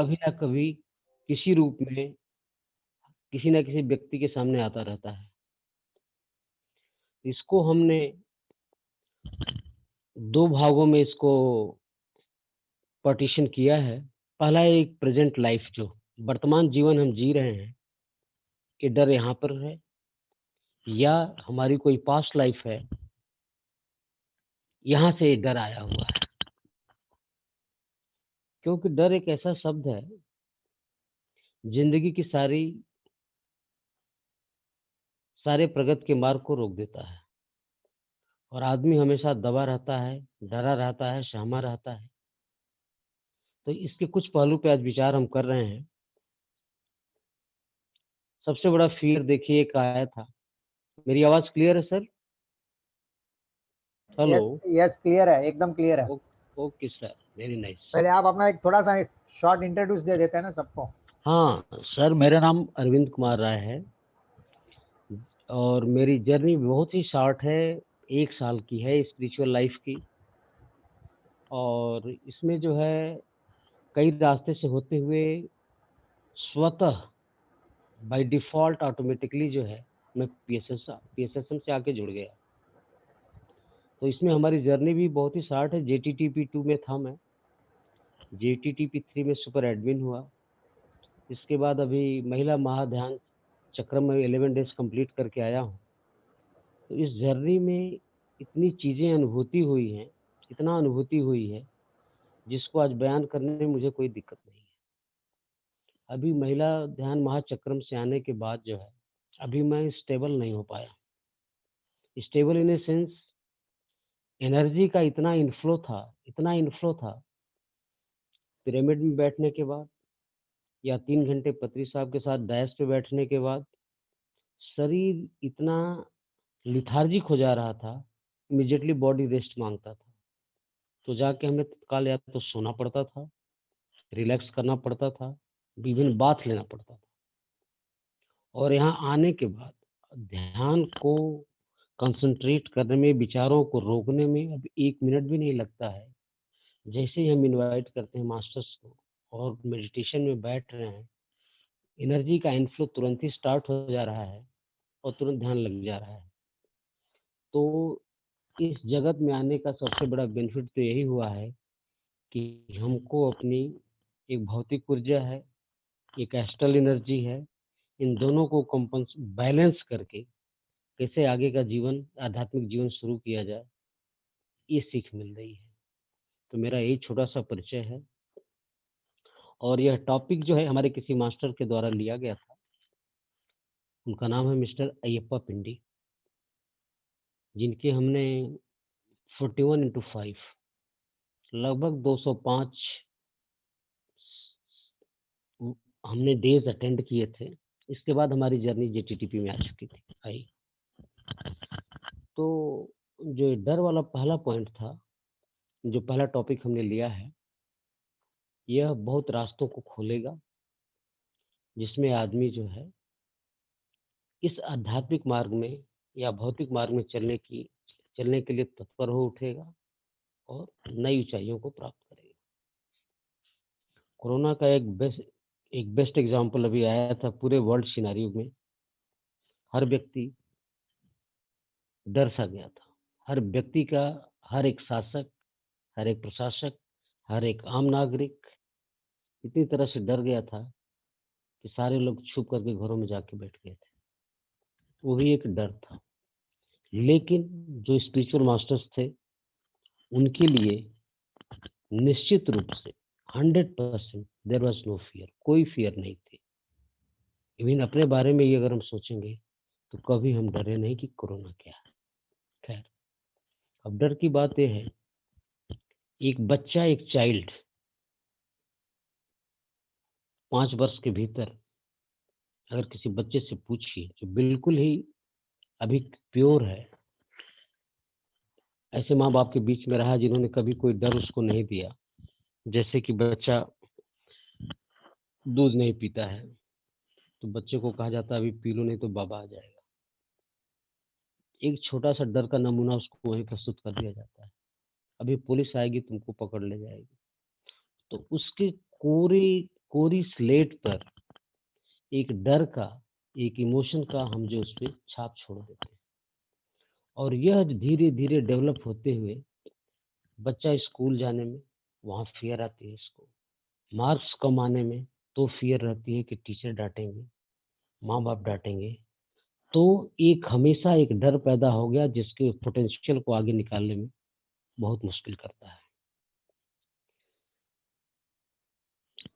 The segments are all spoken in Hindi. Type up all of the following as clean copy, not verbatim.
कभी ना कभी किसी रूप में किसी न किसी व्यक्ति के सामने आता रहता है। इसको हमने 2 भागों में इसको पार्टीशन किया है। पहला है एक प्रेज़ेंट लाइफ़ जो वर्तमान जीवन हम जी रहे हैं, कि डर यहाँ पर है या हमारी कोई पास्ट लाइफ़ है, यहाँ से डर आया हुआ है। क्योंकि डर एक ऐसा शब्द है, ज़िंदगी की सारे प्रगति के मार्ग को रोक देता है और आदमी हमेशा दबा रहता है, डरा रहता है, सहमा रहता है। तो इसके कुछ पहलू पे आज विचार हम कर रहे हैं। सबसे बड़ा फ़ियर देखिए एक आया था। मेरी आवाज़ क्लियर है sir? Hello? Yes, yes, clear है, एकदम क्लियर है। ओ ओके सर, वेरी नाइस। पहले आप अपना एक थोड़ा-सा एक शॉर्ट इंट्रोड्यूस दे देते हैं ना सबको। हाँ, सर मेरा नाम अरविंद कुमार राय है और मेरी जर्नी बहुत ही शॉर्ट है, 1 साल की है स्पिरिचुअल लाइफ़ की और इसमें जो है कई रास्ते से होते हुए स्वतः बाय डिफ़ॉल्ट ऑटोमैटिकली जो है मैं पीएसएसएम से आके जुड़ गया। तो इसमें हमारी जर्नी भी बहुत ही शॉर्ट है, जेटीटीपी 2 में था मैं, जेटीटीपी 3 में सुपर एडमिन हुआ। इसके बाद अभी महिला महाध्यान चक्र में 11 डेज़ कंप्लीट करके आया हूँ। तो इस जर्नी में इतनी चीज़ें अनुभूति हुई हैं, इतना अनुभूति हुई है, जिसको आज बयान करने में मुझे कोई दिक्कत नहीं है। अभी महिला ध्यान महाचक्रम से आने के बाद जो है, अभी मैं स्टेबल नहीं हो पाया। Stable in a sense energy का इतना इन्फ्लो था, पिरामिड में बैठने के बाद या 3 घंटे पत्री साहब के साथ डायस पे बैठने के बाद, शरीर इतना लेथार्जिक हो जा रहा था, इमीडिएटली बॉडी रेस्ट माँगता था। तो जाके हमें तत्काल या तो सोना पड़ता था, रिलैक्स करना पड़ता था, इवन बाथ लेना पड़ता था। और यहाँ आने के बाद ध्यान को कंसंट्रेट करने में, विचारों को रोकने में अब 1 मिनट भी नहीं लगता है। जैसे ही हम इनवाइट करते हैं मास्टर्स को और मेडिटेशन में बैठ रहे हैं, एनर्जी का इनफ्लो तुरंत ही स्टार्ट हो जा रहा है और तुरंत ध्यान लग जा रहा है। तो इस जगत में आने का सबसे बड़ा बेनिफिट तो यही हुआ है कि हमको अपनी एक भौतिक ऊर्जा है, एक एस्ट्रल एनर्जी है, इन दोनों को बैलेंस करके कैसे आगे का जीवन, आध्यात्मिक जीवन शुरू किया जाए, ये सीख मिल रही है। तो मेरा यही छोटा-सा परिचय है और यह टॉपिक जो है हमारे किसी मास्टर के द्वारा लिया गया था। उनका नाम है मिस्टर अय्यप्पा पिंडी, जिनके हमने 41x5 लगभग 205 हमने डेज़ अटेंड किए थे। इसके बाद हमारी जर्नी जेटीटीपी में आ चुकी थी आई। तो जो डर वाला पहला पॉइंट था, जो पहला टॉपिक हमने लिया है, यह बहुत रास्तों को खोलेगा, जिसमें आदमी जो है इस आध्यात्मिक मार्ग में या भौतिक मार्ग में चलने के लिए तत्पर हो उठेगा और नई ऊँचाइयों को प्राप्त करेगा। कोरोना का एक बेस्ट एग्ज़ाम्पल अभी आया था पूरे वर्ल्ड सिनेरियो में। हर व्यक्ति डर सा गया था। हर व्यक्ति का, हर एक शासक, हर एक प्रशासक, हर एक आम नागरिक इतनी तरह से डर गया था कि सारे लोग छुप करके घरों में जाके बैठ गए थे। वो भी एक डर था। लेकिन जो स्पिरिचुअल मास्टर्स थे, उनके लिए निश्चित रूप से 100% देयर वाज़ नो फ़ियर, कोई फ़ियर नहीं थी। इवन अपने बारे में ही अगर हम सोचेंगे, तो कभी हम डरे नहीं कि कोरोना क्या है। खैर, अब डर की बात ये है, एक बच्चा, एक चाइल्ड 5 वर्ष के भीतर अगर किसी बच्चे से पूछिए, जो बिल्कुल ही अभी प्योर है, ऐसे माँ-बाप के बीच में रहा जिन्होंने कभी कोई डर उसको नहीं दिया। जैसे कि बच्चा दूध नहीं पीता है, तो बच्चे को कहा जाता है अभी पी लो नहीं तो बाबा आ जाएगा। एक छोटा-सा डर का नमूना उसको वहीं प्रस्तुत कर दिया जाता है। अभी पुलिस आएगी तुमको पकड़ ले जाएगी। तो उसके कोरे कोरी स्लेट पर एक डर का, एक इमोशन का हम जो उस पे छाप छोड़ देते हैं। और यह धीरे-धीरे डेवलप होते हुए बच्चा स्कूल जाने में, वहाँ फ़ियर आती है इसको। मार्क्स कम आने में, तो फ़ियर रहती है कि टीचर डाँटेंगे, माँ-बाप डाँटेंगे। तो एक हमेशा एक डर पैदा हो गया जिसके पोटेंशियल को आगे निकालने में बहुत मुश्किल करता है।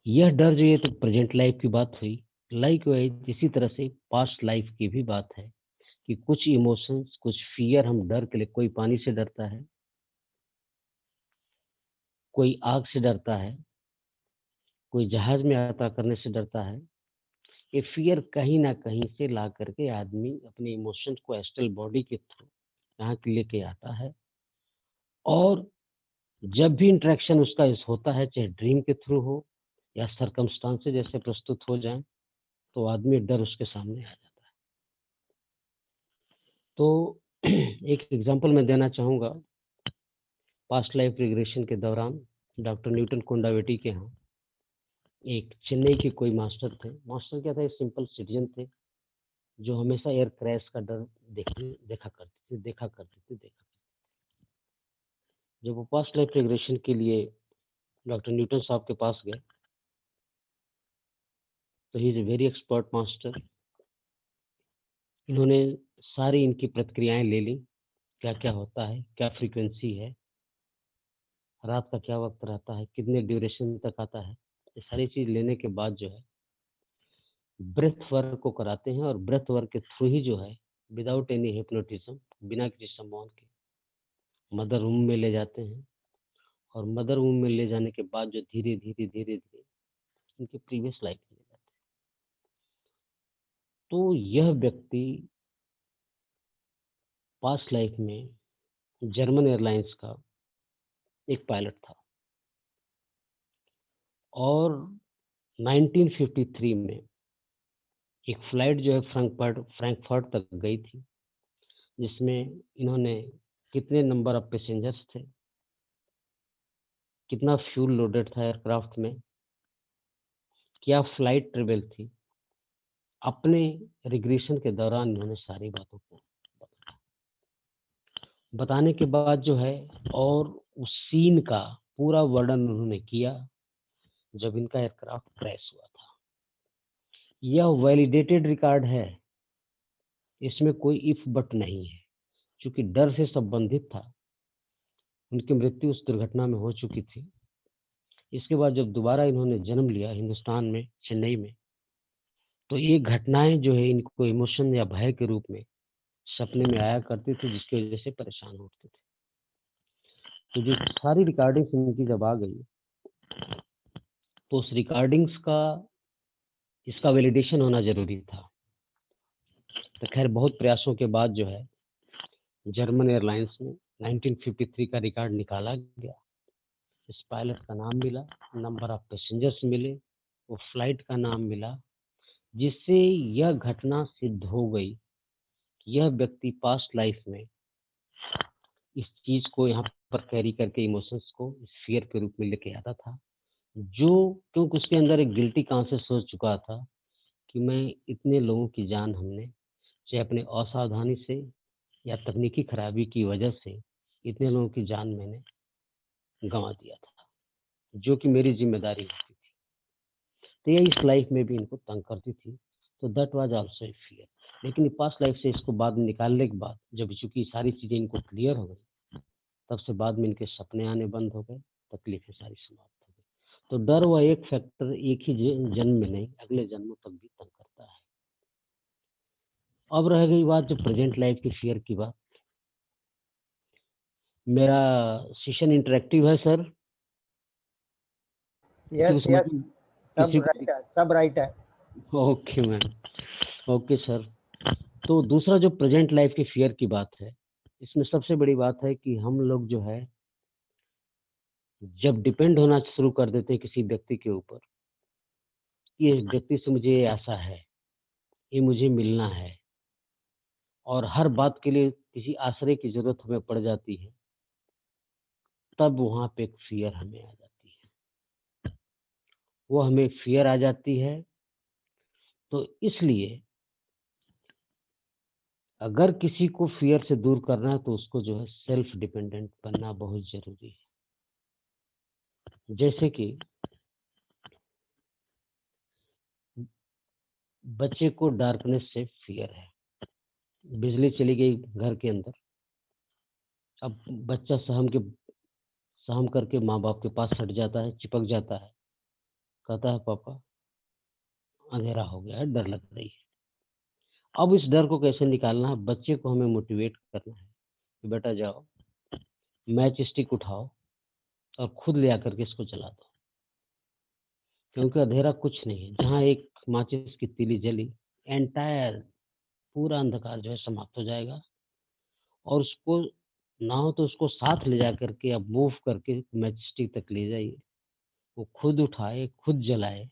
यह डर जो ये तो प्रेज़ेंट लाइफ़ की बात हुई। लाइकवाइज़ इसी तरह से पास्ट लाइफ़ की भी बात है कि कुछ इमोशंस, कुछ फ़ियर हम डर के लिए कोई पानी से डरता है, कोई आग से डरता है, कोई जहाज़ में यात्रा करने से डरता है। ये फ़ियर कहीं न कहीं से ला कर के आदमी अपने इमोशंस को एस्ट्रल बॉडी के थ्रू यहाँ लेके आता है और जब भी इंटरेक्शन उसका इस होता है, चाहे ड्रीम के थ्रू हो या सर्कमस्टांसेस जैसे प्रस्तुत हो जाएँ, तो आदमी डर उसके सामने आ जाता है। तो एक एग्ज़ाम्पल मैं देना चाहूँगा, पास्ट लाइफ रिग्रेशन के दौरान डॉक्टर न्यूटन कोंडावेटी के यहाँ एक चेन्नई के कोई मास्टर थे। मास्टर क्या था, एक सिंपल सिटीज़न थे, जो हमेशा एयर क्रैश का डर देखा करते थे। जब वो पास्ट लाइफ रिग्रेशन के लिए डॉक्टर न्यूटन साहब के पास गए, तो he is a very expert master. इन्होंने सारी इनकी प्रतिक्रियाएँ ले लीं, क्या-क्या होता है, क्या फ्रीक्वेंसी है, रात का क्या वक़्त रहता है, कितने ड्यूरेशन तक आता है। ये सारी चीज़ लेने के बाद जो है, ब्रेथ वर्क को कराते हैं और ब्रेथ वर्क के थ्रू ही जो है, विदाउट एनी हिप्नोटिज़्म, बिना किसी सम्मोहन के, मदर रूम में ले जाते हैं और मदर रूम में ले जाने के बाद जो धीरे-धीरे उनके प्रीवियस लाइफ में ले जाते हैं। तो यह व्यक्ति पास्ट लाइफ में जर्मन एयरलाइंस का एक पायलट था और 1953 में एक फ्लाइट जो है फ्रैंकफर्ट तक गई थी, जिसमें इन्होंने कितने नंबर ऑफ पैसेंजर्स थे, कितना फ्यूल लोडेड था एयरक्राफ्ट में, क्या फ्लाइट ट्रैवल थी, अपने रिग्रेशन के दौरान इन्होंने सारी बातों को बताया। बताने के बाद जो है और उस सीन का पूरा वर्णन उन्होंने किया जब इनका एयरक्राफ्ट क्रैश हुआ था। यह वैलिडेटेड रिकॉर्ड है, इसमें कोई इफ बट नहीं है। चूँकि डर से संबंधित था, उनकी मृत्यु उस दुर्घटना में हो चुकी थी। इसके बाद जब दोबारा इन्होंने जन्म लिया हिंदुस्तान में, चेन्नई में, तो ये घटनाएँ जो है इनको इमोशन या भय के रूप में सपने में आया करती थी, जिसकी वजह से परेशान होते थे। तो जो सारी रिकॉर्डिंग्स इनकी जब आ गई, तो उस रिकॉर्डिंग्स का इसका वैलिडेशन होना ज़रूरी था। तो खैर बहुत प्रयासों के बाद जो है जर्मन एयरलाइंस में 1953 का रिकॉर्ड निकाला गया। इस पायलट का नाम मिला, नंबर ऑफ पैसेंजर्स मिले, वो फ्लाइट का नाम मिला, जिससे यह घटना सिद्ध हो गई कि यह व्यक्ति पास्ट लाइफ में इस चीज़ को यहाँ पर कैरी करके इमोशंस को इस फ़ियर के रूप में लेके आता था, जो क्योंकि उसके अंदर एक गिल्टी कॉन्शियस हो चुका था कि मैं इतने लोगों की जान हमने चाहे अपने असावधानी से या तकनीकी खराबी की वजह से इतने लोगों की जान मैंने गँवा दिया था, जो कि मेरी ज़िम्मेदारी होती थी। तो ये इस लाइफ में भी इनको तंग करती थी, तो that was also a fear. लेकिन पास्ट लाइफ से इसको बाद में निकालने के बाद जब चूँकि सारी चीज़ें इनको क्लियर हो गई, तब से बाद में इनके सपने आने बंद हो गए, तकलीफ़ें सारी समाप्त हो गई। तो डर वह एक फैक्टर एक ही जन्म में नहीं, अगले जन्मों तक भी तंग करता है। अब रह गई बात जो प्रेज़ेंट लाइफ की फ़ियर की बात। मेरा सेशन इंटरैक्टिव है सर। किसी को यस समझ यस, सब किसी राइट है, सब राइट है। Okay ma'am, okay sir. तो दूसरा जो प्रेज़ेंट लाइफ की फ़ियर की बात है, इसमें सबसे बड़ी बात है कि हम लोग जो है, जब डिपेंड होना शुरू कर देते हैं किसी व्यक्ति के ऊपर, कि इस व्यक्ति से मुझे ये आशा है, ये मुझे मिलना है और हर बात के लिए किसी आश्रय की ज़रूरत हमें पड़ जाती है, तब वहाँ पे एक फ़ियर हमें आ जाती है। वो हमें फ़ियर आ जाती है। तो इसलिए अगर किसी को फ़ियर से दूर करना है तो उसको जो है सेल्फ डिपेंडेंट बनना बहुत ज़रूरी है। जैसे कि बच्चे को डार्कनेस से फ़ियर है। बिजली चली गई घर के अंदर, अब बच्चा सहम करके माँ-बाप के पास हट जाता है, चिपक जाता है, कहता है पापा अंधेरा हो गया है, डर लग रही है। अब इस डर को कैसे निकालना है, बच्चे को हमें मोटिवेट करना है कि बेटा जाओ, मैच स्टिक उठाओ और खुद ले आकर के इसको जला दो। क्योंकि अंधेरा कुछ नहीं है, जहाँ एक माचिस की तीली जली, एंटायर पूरा अंधकार जो है समाप्त हो जाएगा और उसको ना हो तो उसको साथ ले जाकर के या मूव करके मैच स्टिक तक ले जाइए, वो खुद उठाए, खुद जलाए,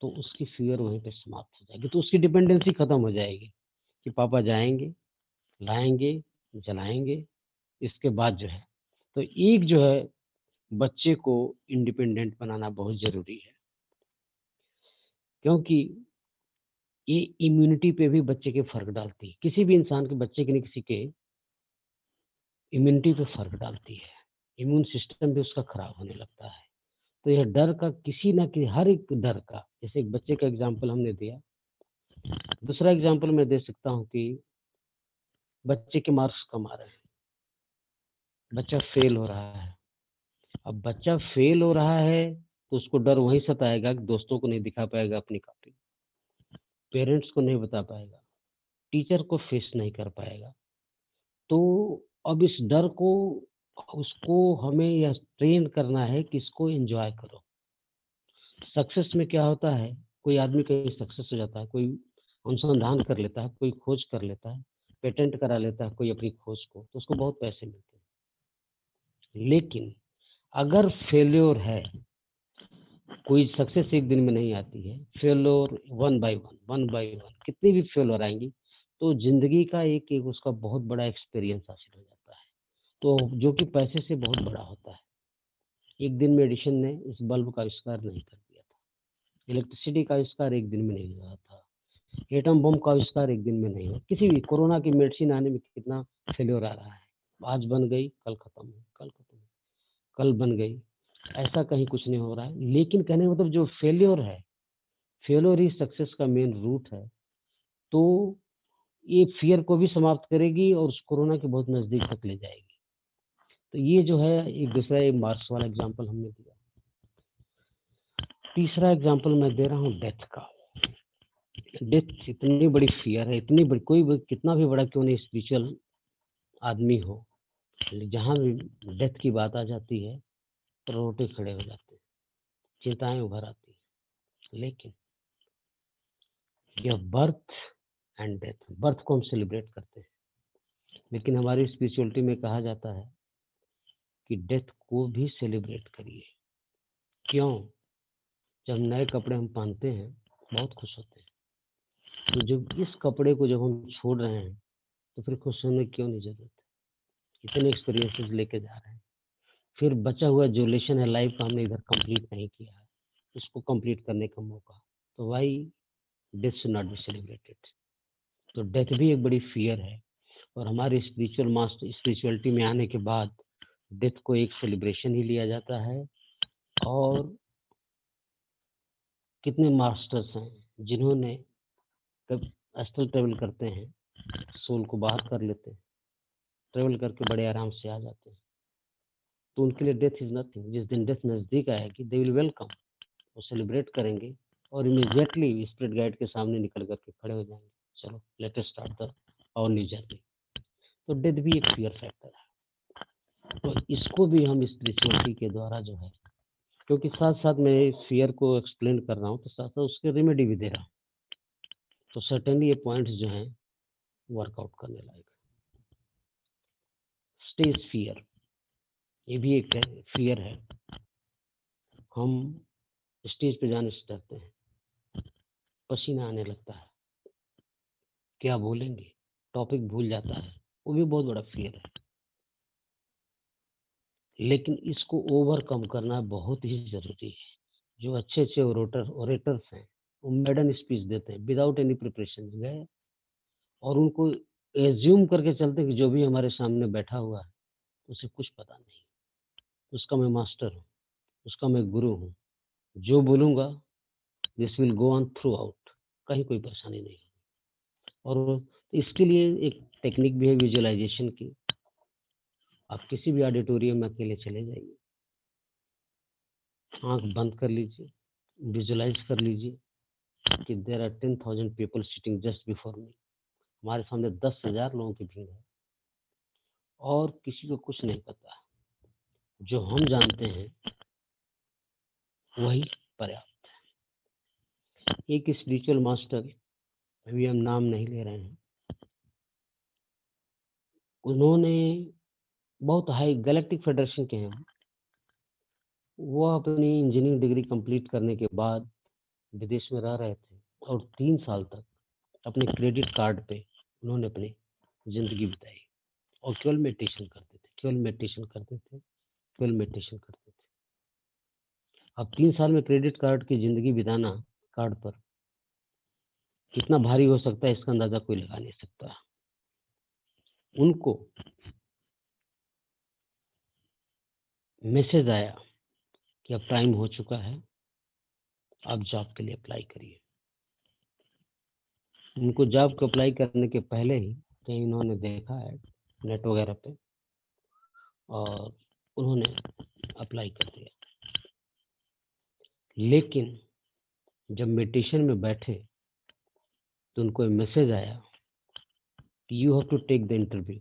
तो उसकी फ़ियर वहीं पे समाप्त हो जाएगी। तो उसकी डिपेंडेंसी खत्म हो जाएगी कि पापा जाएँगे, लाएँगे, जलाएँगे, इसके बाद जो है तो एक जो है बच्चे को इंडिपेंडेंट बनाना बहुत ज़रूरी है। क्योंकि ये इम्यूनिटी पे भी बच्चे के फ़र्क डालती है। किसी भी इंसान के बच्चे के नहीं किसी के इम्यूनिटी पे फ़र्क डालती है। इम्यून सिस्टम भी उसका खराब होने लगता है। तो यह डर का किसी न कि हर एक डर का, जैसे एक बच्चे का एग्ज़ाम्पल हमने दिया, दूसरा एग्ज़ाम्पल मैं दे सकता हूँ कि बच्चे के मार्क्स कम आ रहे हैं, बच्चा फ़ेल हो रहा है। अब बच्चा फ़ेल हो रहा है, तो उसको डर वहीं सताएगा कि दोस्तों को नहीं दिखा पाएगा अपनी कॉपी, पेरेंट्स को नहीं बता पाएगा, टीचर को फेस नहीं कर पाएगा। तो अब इस डर को उसको हमें यह ट्रेन करना है कि इसको एन्जॉय करो। सक्सेस में क्या होता है, कोई आदमी कहीं सक्सेस हो जाता है, कोई अनुसंधान कर लेता है, कोई खोज कर लेता है, पेटेंट करा लेता है कोई अपनी खोज को, तो उसको बहुत पैसे मिलते हैं। लेकिन अगर फेल्योर है, कोई सक्सेस एक दिन में नहीं आती है, फेल्योर वन बाय वन कितनी भी फेल्योर आएँगी, तो ज़िंदगी का एक-एक उसका बहुत बड़ा एक्सपीरियंस हासिल हो जाता है। तो जो कि पैसे से बहुत बड़ा होता है। एक दिन में एडिसन ने इस बल्ब का आविष्कार नहीं कर दिया था। इलेक्ट्रिसिटी का आविष्कार एक दिन में नहीं हुआ था। एटम बम का आविष्कार एक दिन में नहीं हुआ। किसी भी कोरोना की मेडिसिन आने में कितना फेल्योर आ रहा है। आज बन गई, कल खत्म हुई, कल खत्म हुई, कल बन गई। ऐसा कहीं कुछ नहीं हो रहा है। लेकिन कहने का मतलब जो फेल्योर है, फेल्योर ही सक्सेस का मेन रूट है। तो ये फ़ियर को भी समाप्त करेगी और उस कोरोना के बहुत नज़दीक तक ले जाएगी। तो ये जो है एक दूसरा एक मार्क्स वाला एग्ज़ाम्पल हमने दिया। तीसरा एग्ज़ाम्पल मैं दे रहा हूँ डेथ का। डेथ इतनी बड़ी फ़ियर है, इतनी बड़ी कोई भी कितना भी बड़ा क्यों नहीं स्पिरिचुअल आदमी हो, जहाँ भी डेथ की बात आ जाती है, तो रोंगटे खड़े हो जाते हैं, चिंताएँ उभर आती हैं। लेकिन यह बर्थ एंड डेथ, बर्थ को हम सेलिब्रेट करते हैं, लेकिन हमारी स्पिरिचुअलिटी में कहा जाता है कि डेथ को भी सेलिब्रेट करिए। क्यों? जब नए कपड़े हम पहनते हैं, बहुत खुश होते हैं। तो जब इस कपड़े को जब हम छोड़ रहे हैं, तो फिर खुश होने की क्यों नहीं ज़रूरत है? इतने एक्सपीरियंसेस लेके जा रहे हैं। फिर बचा हुआ जो लेसन है लाइफ का हमने इधर कंप्लीट नहीं किया है, उसको कंप्लीट करने का मौका। तो why death should not be celebrated? तो डेथ भी एक बड़ी फ़ियर है और हमारे स्पिरिचुअलिटी में आने के बाद डेथ को एक सेलिब्रेशन ही लिया जाता है। और कितने मास्टर्स हैं जिन्होंने कब एस्ट्रल ट्रैवल करते हैं, सोल को बाहर कर लेते हैं, ट्रैवल करके बड़े आराम से आ जाते हैं। तो उनके लिए डेथ इज़ नथिंग। जिस दिन डेथ नज़दीक आएगी, दे विल वेलकम, वो सेलिब्रेट करेंगे और इमीडिएटली स्पिरिट गाइड के सामने निकल कर के खड़े हो जाएँगे। चलो let us start the our new journey. तो डेथ भी एक फ़ियर फैक्टर है। तो इसको भी हम स्पिरिचुअलिटी के द्वारा जो है, क्योंकि साथ-साथ मैं इस फ़ियर को एक्सप्लेन कर रहा हूँ, तो साथ-साथ उसके रेमेडी भी दे रहा हूँ। तो सर्टेनली ये पॉइंट्स जो हैं वर्कआउट करने लायक है। स्टेज फ़ियर, ये भी एक फ़ियर है। हम स्टेज पे जाने से डरते हैं, पसीना आने लगता है, क्या बोलेंगे? टॉपिक भूल जाता है, वो भी बहुत बड़ा फ़ियर है। लेकिन इसको ओवरकम करना बहुत ही ज़रूरी है। जो अच्छे-अच्छे ओरेटर्स हैं, वो मेडन स्पीच देते हैं विदाउट एनी प्रिपरेशन। गए और उनको एज़्यूम करके चलते हैं कि जो भी हमारे सामने बैठा हुआ है, उसे कुछ पता नहीं, उसका मैं मास्टर हूँ, उसका मैं गुरु हूँ। जो बोलूँगा this will go on through out, कहीं कोई परेशानी नहीं। और इसके लिए एक टेक्निक भी है विजुअलाइज़ेशन की। आप किसी भी ऑडिटोरियम में अकेले चले जाइए, आँख बंद कर लीजिए, विजुअलाइज़ कर लीजिए कि there are 10,000 people sitting just before me. हमारे सामने 10,000 लोगों की भीड़ है और किसी को कुछ नहीं पता। जो हम जानते हैं, वही पर्याप्त है। एक स्पिरिचुअल मास्टर, अभी हम नाम नहीं ले रहे हैं, उन्होंने बहुत हाई गैलेक्टिक फेडरेशन के हैं वो अपनी इंजीनियरिंग डिग्री कंप्लीट करने के बाद विदेश में रह रहे थे और 3 साल तक अपने क्रेडिट कार्ड पे उन्होंने अपनी ज़िंदगी बिताई और केवल मेडिटेशन करते थे, केवल मेडिटेशन करते थे, केवल मेडिटेशन करते थे। अब 3 साल में क्रेडिट कार्ड की ज़िंदगी बिताना कार्ड पर कितना भारी हो सकता है, इसका अंदाज़ा कोई लगा नहीं सकता। उनको मैसेज आया कि अब टाइम हो चुका है, आप जॉब के लिए अप्लाई करिए। उनको जॉब को अप्लाई करने के पहले ही कहीं उन्होंने देखा है नेट वगैरह पे और उन्होंने अप्लाई कर दिया। लेकिन जब मेडिटेशन में बैठे तो उनको एक मैसेज आया कि you have to take the interview.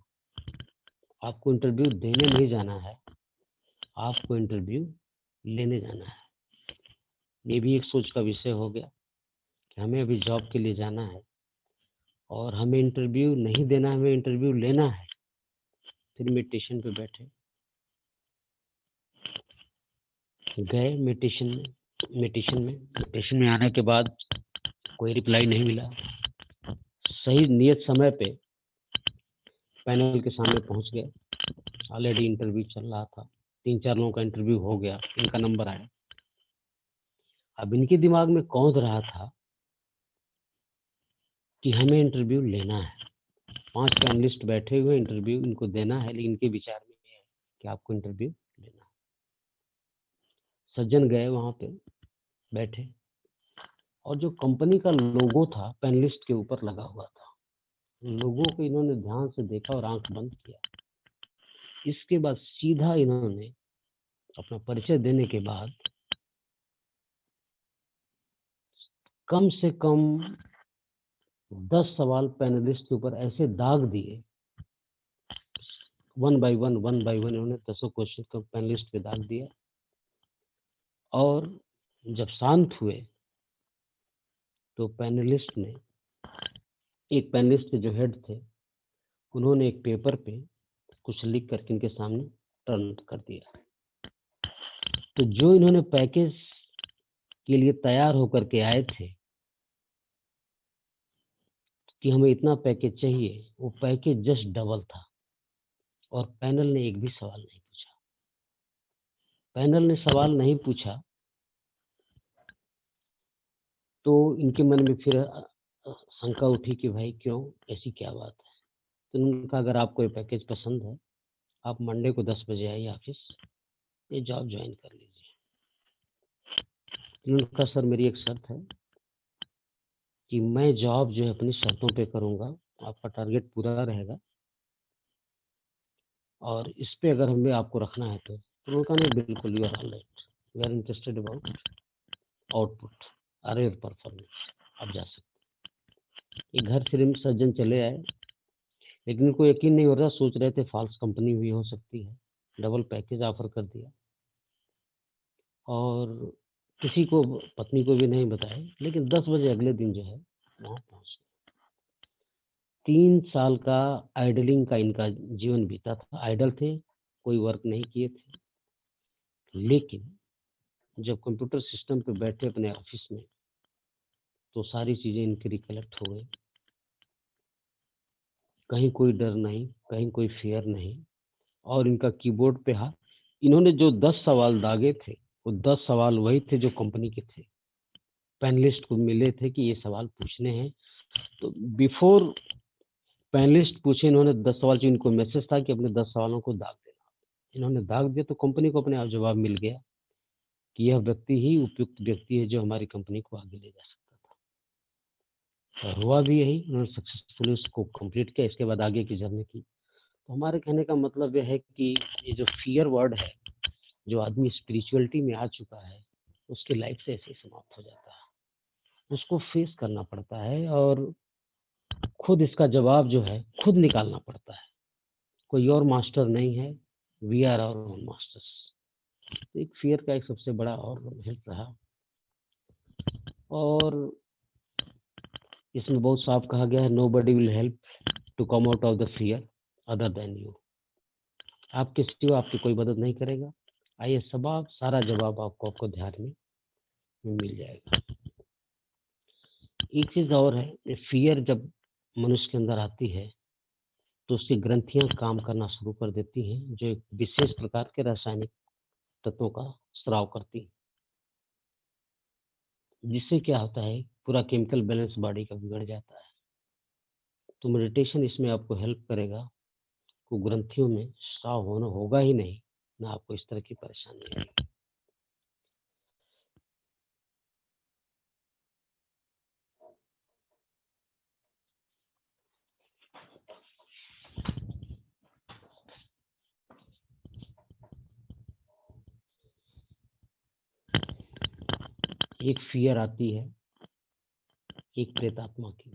आपको इंटरव्यू देने नहीं जाना है, आपको इंटरव्यू लेने जाना है। ये भी एक सोच का विषय हो गया कि हमें अभी जॉब के लिए जाना है और हमें इंटरव्यू नहीं देना, हमें इंटरव्यू लेना है। फिर मेडिटेशन पे बैठे, गए मेडिटेशन में आने के बाद कोई रिप्लाई नहीं मिला। सही नियत समय पे पैनल के सामने पहुंच गए। ऑलरेडी इंटरव्यू चल रहा था, 3-4 लोगों का इंटरव्यू हो गया, इनका नंबर आया। अब इनके दिमाग में कौंध रहा था कि हमें इंटरव्यू लेना है। 5 पैनलिस्ट बैठे हुए, इंटरव्यू इनको देना है, लेकिन इनके विचार में ये है कि आपको इंटरव्यू लेना है। सज्जन गए वहाँ पे बैठे और जो कंपनी का लोगो था पैनलिस्ट के ऊपर लगा हुआ था, लोगों को इन्होंने ध्यान से देखा और आंख बंद किया। इसके बाद सीधा इन्होंने अपना परिचय देने के बाद कम से कम 10 सवाल पैनलिस्ट के ऊपर ऐसे दाग दिए, वन बाय वन इन्होंने 10 क्वेश्चन को पैनलिस्ट पे दाग दिया। और जब शांत हुए तो पैनलिस्ट ने, एक पैनलिस्ट के जो हेड थे, उन्होंने एक पेपर पे कुछ लिख करके इनके सामने टर्न कर दिया। तो जो इन्होंने पैकेज के लिए तैयार होकर के आए थे कि हमें इतना पैकेज चाहिए, वो पैकेज जस्ट डबल था और पैनल ने एक भी सवाल नहीं पूछा। पैनल ने सवाल नहीं पूछा तो इनके मन में फिर शंका उठी कि भाई क्यों, ऐसी क्या बात है। तो उन्होंने कहा अगर आपको ये पैकेज पसंद है, आप मंडे को 10 बजे आइए ऑफिस, ये जॉब ज्वाइन कर लीजिए। उन्होंने कहा सर मेरी एक शर्त है कि मैं जॉब जो है अपनी शर्तों पे करूँगा, आपका टारगेट पूरा रहेगा और इस पे अगर हमें आपको रखना है तो उन्होंने कहा नहीं बिल्कुल, you are all right, we are interested about output और योर परफॉर्मेंस, आप जा सकते। ये घर से सज्जन चले आए, लेकिन उनको यकीन नहीं हो रहा, सोच रहे थे फॉल्स कंपनी हुई हो सकती है, डबल पैकेज ऑफर कर दिया और किसी को, पत्नी को भी नहीं बताया। लेकिन 10 बजे अगले दिन जो है वहाँ पहुँच गए। 3 साल का आइडलिंग का इनका जीवन बीता था, आइडल थे, कोई वर्क नहीं किए थे। लेकिन जब कंप्यूटर सिस्टम पे बैठे अपने ऑफिस में तो सारी चीज़ें इनकी रिकलेक्ट हो गई। कहीं कोई डर नहीं, कहीं कोई फियर नहीं और इनका कीबोर्ड पे हाथ, इन्होंने जो 10 सवाल दागे थे वो 10 सवाल वही थे जो कंपनी के थे, पैनलिस्ट को मिले थे कि ये सवाल पूछने हैं। तो बिफोर पैनलिस्ट पूछे इन्होंने 10 सवाल, जो इनको मैसेज था कि अपने 10 सवालों को दाग देना। इन्होंने दाग दिया तो कंपनी को अपने आप जवाब मिल गया कि यह व्यक्ति ही उपयुक्त व्यक्ति है जो हमारी कंपनी को आगे ले जा सकता था। और हुआ भी यही, उन्होंने सक्सेसफुली उसको कंप्लीट किया, इसके बाद आगे की जर्नी की। तो हमारे कहने का मतलब यह है कि ये जो फियर वर्ड है, जो आदमी स्पिरिचुअलिटी में आ चुका है, उसकी लाइफ से ऐसे ही समाप्त हो जाता है। उसको फेस करना पड़ता है और खुद इसका जवाब जो है खुद निकालना पड़ता है। कोई और मास्टर नहीं है, we are our own masters. तो एक फियर का एक सबसे बड़ा और हेल्प रहा। और इसमें बहुत साफ कहा गया है, nobody will help to come out of the fear other than you. आपके सिवा आपकी कोई मदद नहीं करेगा। आइए सारा जवाब आपको ध्यान में मिल जाएगा। एक चीज और है, फियर जब मनुष्य के अंदर आती है तो उसकी ग्रंथियां काम करना शुरू कर देती हैं, जो एक विशेष प्रकार के रासायनिक तत्वों का स्राव करती हैं, जिससे क्या होता है, पूरा केमिकल बैलेंस बॉडी का बिगड़ जाता है। तो मेडिटेशन इसमें आपको हेल्प करेगा को ग्रंथियों में स्राव होना होगा ही नहीं, ना आपको इस तरह की परेशानी आएगी। एक फियर आती है एक प्रेतात्मा की।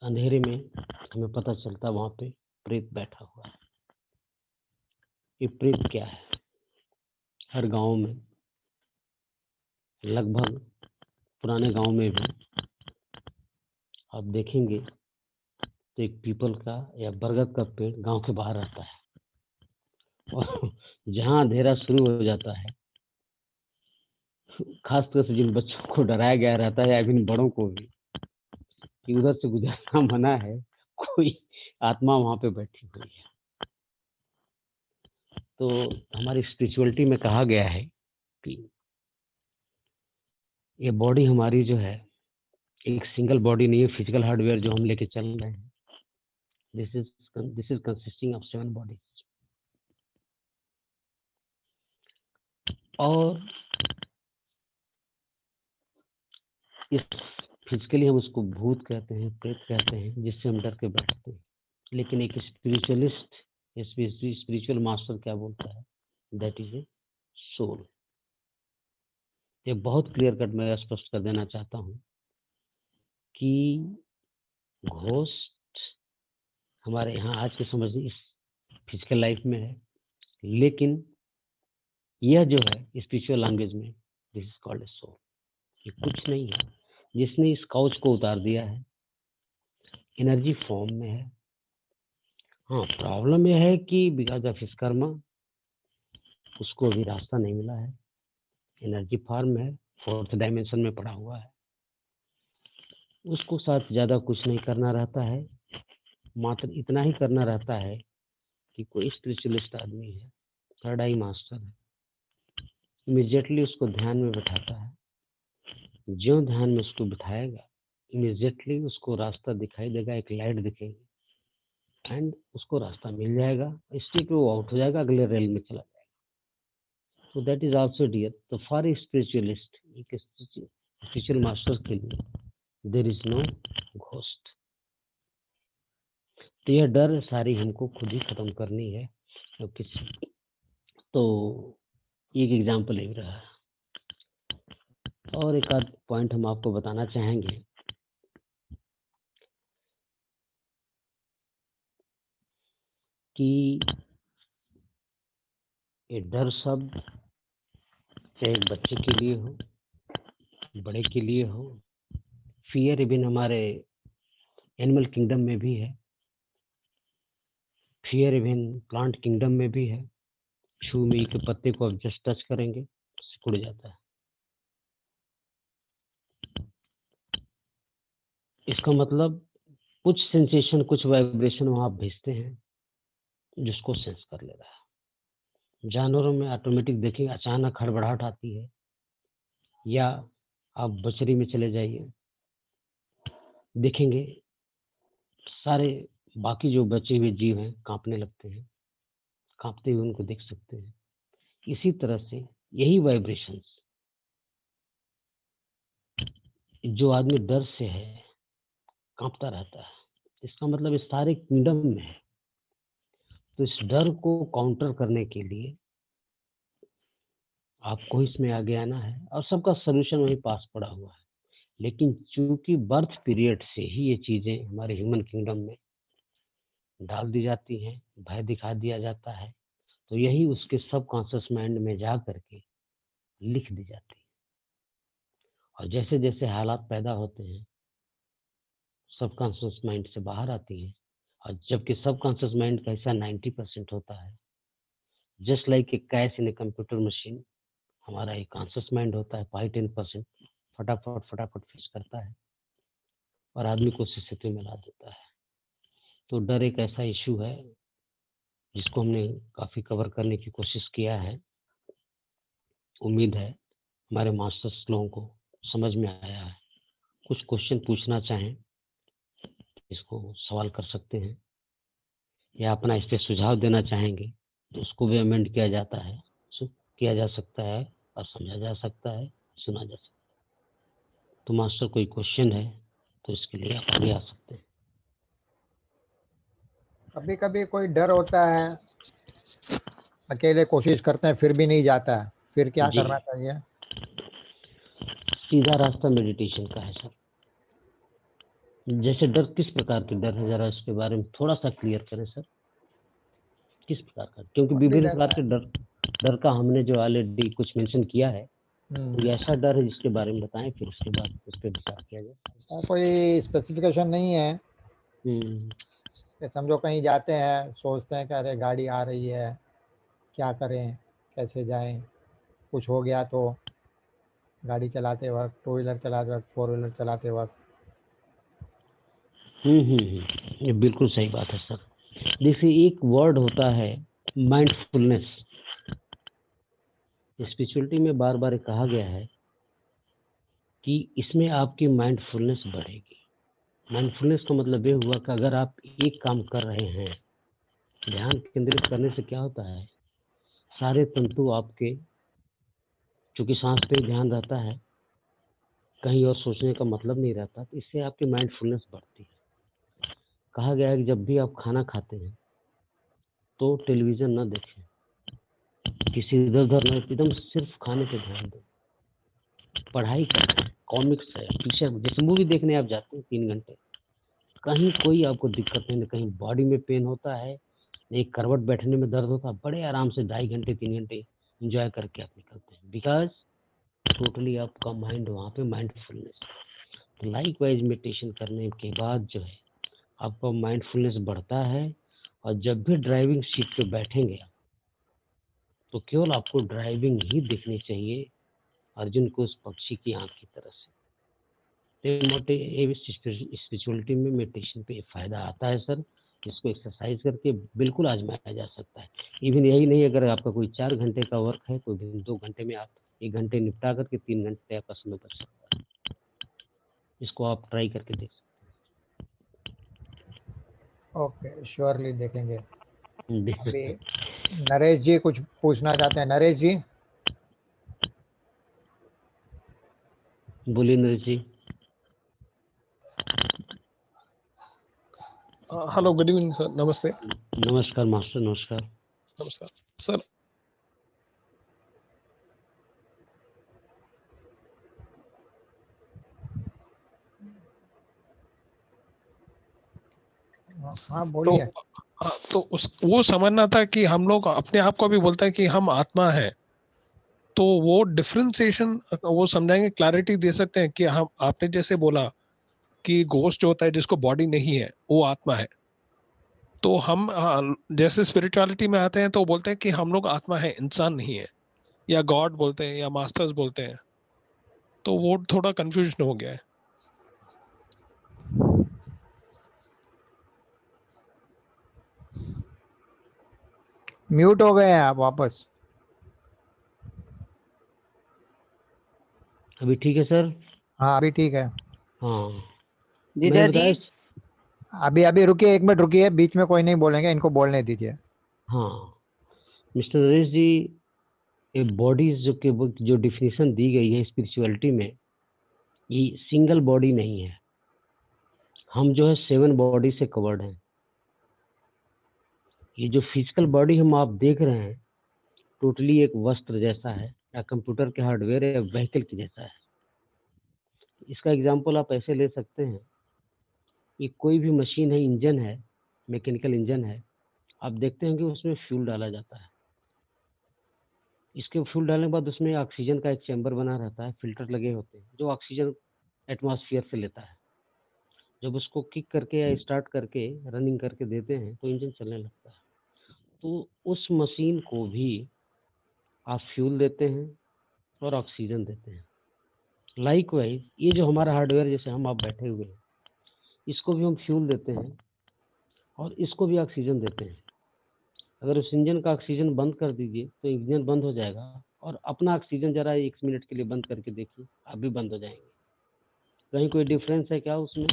अंधेरे में हमें पता चलता वहां पे प्रेत बैठा हुआ है। ये प्रेत क्या है? हर गांव में, लगभग पुराने गांव में भी आप देखेंगे तो एक पीपल का या बरगद का पेड़ गांव के बाहर रहता है। और जहां अंधेरा शुरू हो जाता है, खासतौर से जिन बच्चों को डराया गया रहता है या फिर बड़ों को भी कि उधर से गुजरना मना है, कोई आत्मा वहां पे बैठी हुई है। तो हमारी स्पिरिचुअलिटी में कहा गया है कि ये बॉडी हमारी जो है एक सिंगल बॉडी नहीं है, फिजिकल हार्डवेयर जो हम लेके चल रहे हैं। This is consisting of 7 bodies. और इस फिजिकली हम उसको भूत कहते हैं, प्रेत कहते हैं, जिससे हम डर के बैठते हैं। लेकिन एक स्पिरिचुअलिस्ट, स्पिरिचुअल मास्टर क्या बोलता है? That is a soul. ये बहुत क्लियर कट मैं स्पष्ट कर देना चाहता हूँ कि घोस्ट हमारे यहाँ आज के समझ इस फिजिकल लाइफ में है, लेकिन यह जो है स्पिरिचुअल लैंग्वेज में this is called a soul. ये कुछ नहीं है, जिसने इस काउच को उतार दिया है, एनर्जी फॉर्म में है। हाँ, प्रॉब्लम यह है कि बिकॉज ऑफ हिज कर्मा उसको अभी रास्ता नहीं मिला है। एनर्जी फॉर्म में है, 4th डायमेंशन में पड़ा हुआ है। उसको साथ ज्यादा कुछ नहीं करना रहता है, मात्र इतना ही करना रहता है कि कोई स्पिरिचुअलिस्ट आदमी है, थर्ड आई मास्टर है, इमीडिएटली उसको ध्यान में बैठाता है। जो ध्यान में उसको बिठाएगा, इमीडिएटली उसको रास्ता दिखाई देगा, एक लाइट दिखेगी एंड उसको रास्ता मिल जाएगा। इससे पे वो आउट हो जाएगा, अगले रेल में चला जाएगा। तो दैट इज आल्सो डियर। तो फॉर ए स्पिरिचुअलिस्ट, एक स्पिरिचुअल मास्टर के लिए देयर इज नो घोस्ट। तो यह डर सारी हमको खुद ही खत्म करनी है। तो किसी तो एक एग्जाम्पल एक रहा, और एक आध पॉइंट हम आपको बताना चाहेंगे कि ये डर शब्द चाहे एक बच्चे के लिए हो, बड़े के लिए हो, फियर इवन हमारे एनिमल किंगडम में भी है, फियर इवन प्लांट किंगडम में भी है। छूमी के पत्ते को आप जस्ट टच करेंगे सिकुड़ जाता है। इसका मतलब कुछ सेंसेशन, कुछ वाइब्रेशन वहां आप भेजते हैं जिसको सेंस कर ले रहा है। जानवरों में ऑटोमेटिक देखेंगे अचानक हड़बड़ाहट आती है, या आप बचरी में चले जाइए, देखेंगे सारे बाकी जो बचे हुए जीव हैं कांपने लगते हैं, कांपते हुए उनको देख सकते हैं। इसी तरह से यही वाइब्रेशंस जो आदमी डर से है, कांपता रहता है, इसका मतलब इस सारे किंगडम में है। तो इस डर को काउंटर करने के लिए आपको इसमें आगे आना है, और सबका सॉल्यूशन वहीं पास पड़ा हुआ है। लेकिन चूंकि बर्थ पीरियड से ही ये चीजें हमारे ह्यूमन किंगडम में डाल दी जाती हैं, भय दिखा दिया जाता है, तो यही उसके सबकॉन्शियस माइंड में जा करके लिख दी जाती है। और जैसे जैसे हालात पैदा होते हैं, सबकॉन्शियस माइंड से बाहर आती है, और जबकि सबकॉन्शियस माइंड का हिस्सा 90% होता है, just like a cash in a computer machine, हमारा एक कॉन्शियस माइंड होता है 5-10%, फटाफट फटाफट फिक्स करता है और आदमी को उस स्थिति में ला देता है। तो डर एक ऐसा इशू है जिसको हमने काफी कवर करने की कोशिश किया है। उम्मीद है हमारे मास्टर्स लोगों को समझ में आया है। कुछ क्वेश्चन पूछना चाहें, इसको सवाल कर सकते हैं, या अपना इस पे सुझाव देना चाहेंगे तो उसको भी अमेंड किया जाता है, किया जा सकता है, और समझा जा सकता है, सुना जा सकता है। तो मास्टर कोई क्वेश्चन है तो इसके लिए आप आगे आ सकते हैं। कभी कभी कोई डर होता है, अकेले कोशिश करते हैं फिर भी नहीं जाता है, फिर क्या जी, करना चाहिए? सीधा रास्ता मेडिटेशन का है सर। जैसे डर, किस प्रकार के डर है, जरा इसके बारे में थोड़ा सा क्लियर करें सर, किस प्रकार का? क्योंकि कौन सी विभिन्न डर प्रकार है? के डर का हमने जो ऑलरेडी कुछ मेंशन किया है, कोई ऐसा डर है जिसके बारे में बताएं, फिर उसके बाद उस पर विचार किया जाए। कोई स्पेसिफिकेशन नहीं है हम्म, कि समझो कहीं जाते हैं, सोचते हैं कि अरे गाड़ी आ रही है, क्या करें, कैसे जाएं, कुछ हो गया तो, गाड़ी चलाते वक्त, टू व्हीलर चलाते वक्त, फोर व्हीलर चलाते वक्त। ये बिल्कुल सही बात है सर। देखिए, एक वर्ड होता है माइंडफुलनेस। स्पिरिचुअलिटी में बार बार कहा गया है कि इसमें आपकी माइंडफुलनेस बढ़ेगी। माइंडफुलनेस का मतलब ये हुआ कि अगर आप एक काम कर रहे हैं, ध्यान केंद्रित करने से क्या होता है, सारे तंतु आपके, चूंकि सांस पे ध्यान रहता है, कहीं और सोचने का मतलब नहीं रहता, तो इससे आपकी माइंडफुलनेस बढ़ती है। कहा गया है कि जब भी आप खाना खाते हैं तो टेलीविजन न देखें, किसी इधर उधर न, एकदम सिर्फ खाने पे ध्यान दें। पढ़ाई करना है, कॉमिक्स है, पिक्चर, जैसे मूवी देखने आप जाते हैं 3 घंटे, कहीं कोई आपको दिक्कत नहीं, कहीं बॉडी में पेन होता है, एक करवट बैठने में दर्द होता है, बड़े आराम से 2.5 घंटे 3 घंटे एंजॉय करके आप निकलते हैं, बिकॉज टोटली आपका माइंड वहाँ पे माइंडफुलनेस। तो लाइक वाइज मेडिटेशन करने के बाद जो है आपका माइंडफुलनेस बढ़ता है, और जब भी ड्राइविंग सीट पे बैठेंगे तो केवल आपको ड्राइविंग ही देखनी चाहिए, अर्जुन को उस पक्षी की आंख की तरह से। मोटे स्पिरिचुअलिटी में मेडिटेशन पे फायदा आता है सर, इसको एक्सरसाइज करके बिल्कुल आजमाया जा सकता है। इवन यही नहीं, अगर आपका कोई 4 घंटे का वर्क है तो 2 घंटे में आप 1 घंटे निपटा करके 3 घंटे आपका समय बच सकता है। इसको आप ट्राई करके देख ओके, श्योरली देखेंगे। सकते अभी हैं। नरेश जी कुछ पूछना चाहते हैं। नरेश जी, बोलिए नरेश जी। हेलो, गुड इवनिंग सर, नमस्ते। नमस्कार मास्टर, नमस्कार। नमस्कार सर। हाँ तो बोलिए। हाँ, तो उस वो समझना था कि हम लोग अपने आप को भी बोलते हैं कि हम आत्मा है, तो वो डिफरेंशिएशन वो समझाएंगे, क्लैरिटी दे सकते हैं कि हम, आपने जैसे बोला कि घोस्ट जो होता है जिसको बॉडी नहीं है वो आत्मा है, तो हम जैसे स्पिरिचुअलिटी में आते हैं तो बोलते हैं कि हम लोग आत्मा है, इंसान नहीं है, या गॉड बोलते हैं या मास्टर्स बोलते हैं, तो वो थोड़ा कंफ्यूजन हो गया है। म्यूट हो गए हैं आप वापस। अभी ठीक है सर? हाँ अभी ठीक है। हाँ, जीजा मैंने जी बताया। अभी अभी रुकिए, 1 मिनट रुकिए, बीच में कोई नहीं बोलेंगे, इनको बोलने दीजिए। हाँ, मिस्टर नरेश जी, ये बॉडीज जो डिफिनेशन दी गई है स्पिरिचुअलिटी में, ये सिंगल बॉडी नहीं है। हम जो है 7 बॉडी से कवर्ड हैं। ये जो फिजिकल बॉडी हम आप देख रहे हैं, टोटली एक वस्त्र जैसा है, या कंप्यूटर के हार्डवेयर या व्हीकल के जैसा है। इसका एग्जांपल आप ऐसे ले सकते हैं कि कोई भी मशीन है, इंजन है, मैकेनिकल इंजन है, आप देखते हैं कि उसमें फ्यूल डाला जाता है। इसके फ्यूल डालने के बाद उसमें ऑक्सीजन का एक चैम्बर बना रहता है, फिल्टर लगे होते हैं जो ऑक्सीजन एटमॉस्फेयर से लेता है। जब उसको किक करके या स्टार्ट करके रनिंग करके देते हैं तो इंजन चलने लगता है। तो उस मशीन को भी आप फ्यूल देते हैं और ऑक्सीजन देते हैं। लाइकवाइज ये जो हमारा हार्डवेयर, जैसे हम आप बैठे हुए हैं, इसको भी हम फ्यूल देते हैं और इसको भी ऑक्सीजन देते हैं। अगर उस इंजन का ऑक्सीजन बंद कर दीजिए तो इंजन बंद हो जाएगा, और अपना ऑक्सीजन जरा 1 मिनट के लिए बंद करके देखिए, आप भी बंद हो जाएंगे। कहीं कोई डिफरेंस है क्या उसमें,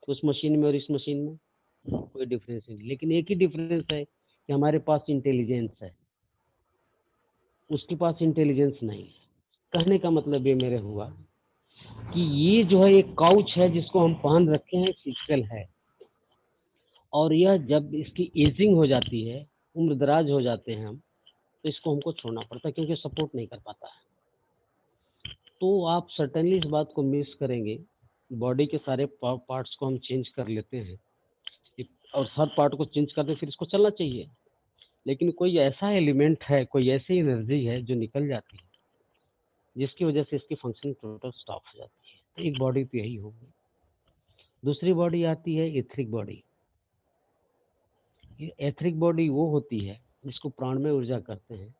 उस मशीन में और इस मशीन में? कोई डिफरेंस नहीं, लेकिन एक ही डिफरेंस है कि हमारे पास इंटेलिजेंस है, उसके पास इंटेलिजेंस नहीं है। कहने का मतलब ये मेरे हुआ कि ये जो है एक काउच है जिसको हम पहन रखे हैं, फिजिकल है, और यह जब इसकी एजिंग हो जाती है, उम्र दराज हो जाते हैं हम, तो इसको हमको छोड़ना पड़ता है क्योंकि सपोर्ट नहीं कर पाता है। तो आप सर्टेनली इस बात को मिस करेंगे। बॉडी के सारे पार्ट्स को हम चेंज कर लेते हैं, और हर पार्ट को चेंज करते फिर इसको चलना चाहिए, लेकिन कोई ऐसा एलिमेंट है, कोई ऐसी एनर्जी है जो निकल जाती है, जिसकी वजह से इसकी फंक्शनिंग टोटल स्टॉप हो जाती है। तो एक बॉडी तो यही होगी। दूसरी बॉडी आती है एथरिक बॉडी। ये एथरिक बॉडी वो होती है जिसको प्राणमय ऊर्जा करते हैं,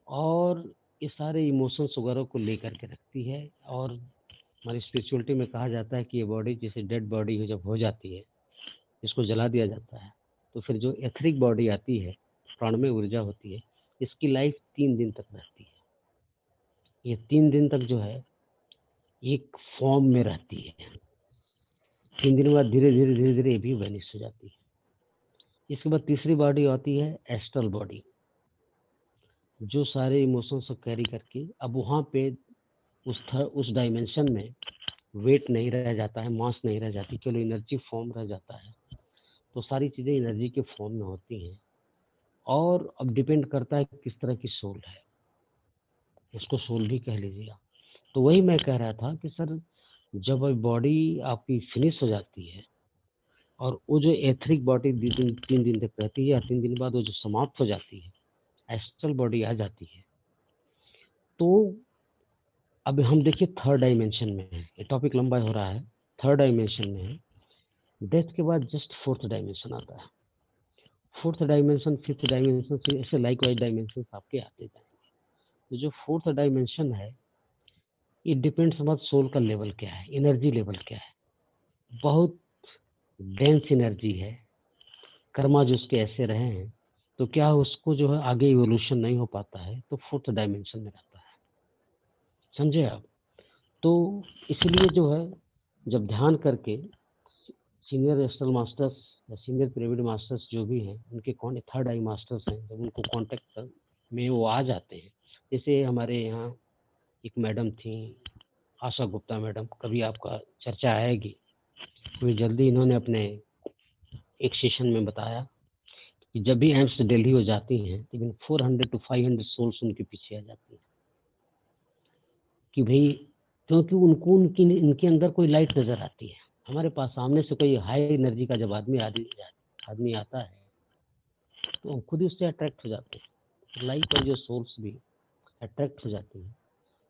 और ये सारे इमोशंस वगैरह को लेकर के रखती है। और हमारी स्पिरिचुअलिटी में कहा जाता है कि ये बॉडी जैसे डेड बॉडी जब हो जाती है, इसको जला दिया जाता है, तो फिर जो एथरिक बॉडी आती है, प्राणमय ऊर्जा होती है, इसकी लाइफ 3 दिन तक रहती है। ये 3 दिन तक जो है एक फॉर्म में रहती है। 3 दिन बाद धीरे धीरे धीरे धीरे ये भी वैनिश हो जाती है। इसके बाद तीसरी बॉडी आती है एस्ट्रल बॉडी, जो सारे इमोशंस को कैरी करके अब वहाँ पे उस डायमेंशन में वेट नहीं रह जाता है, मास नहीं रह जाती, केवल एनर्जी फॉर्म रह जाता है। तो सारी चीज़ें एनर्जी के फॉर्म में होती हैं, और अब डिपेंड करता है किस तरह की सोल है, उसको सोल भी कह लीजिएगा। तो वही मैं कह रहा था कि सर, जब बॉडी आपकी फिनिश हो जाती है, और वो जो एथरिक बॉडी 3 दिन तक रहती है, या 3 दिन बाद वो जो समाप्त हो जाती है, एस्ट्रल बॉडी आ जाती है, तो अब हम देखिए 3rd डायमेंशन में है। ये टॉपिक लंबा हो रहा है, 3rd डायमेंशन में है। डेथ के बाद जस्ट 4th डायमेंशन आता है। 4th डायमेंशन, 5th डायमेंशन से ऐसे लाइक वाइज डायमेंशन आपके आते जाएंगे। तो जो 4th डायमेंशन है, ये डिपेंड्स हमारे सोल का लेवल क्या है, एनर्जी लेवल क्या है। बहुत डेंस एनर्जी है, कर्मा जो उसके ऐसे रहे हैं, तो क्या उसको जो है आगे इवोल्यूशन नहीं हो पाता है, तो 4th डायमेंशन में रहता है। समझे आप? तो इसलिए जो है, जब ध्यान करके सीनियर एस्ट्रल मास्टर्स या सीनियर पिरामिड मास्टर्स जो भी हैं, उनके 3rd आई मास्टर्स हैं, जब उनको कांटेक्ट में वो आ जाते हैं, जैसे हमारे यहाँ एक मैडम थी, आशा गुप्ता मैडम, कभी आपका चर्चा आएगी, तो जल्दी इन्होंने अपने एक सेशन में बताया कि जब भी एम्स दिल्ली हो जाती हैं, लेकिन 400 to 500 सोल्स उनके पीछे आ जाती हैं, कि भाई, क्योंकि उनको इनके अंदर कोई लाइट नजर आती है। हमारे पास सामने से कोई हाई एनर्जी का जब आदमी आता है, तो हम खुद ही उससे अट्रैक्ट हो जाते हैं। लाइट और जो सोल्स भी अट्रैक्ट हो जाती हैं,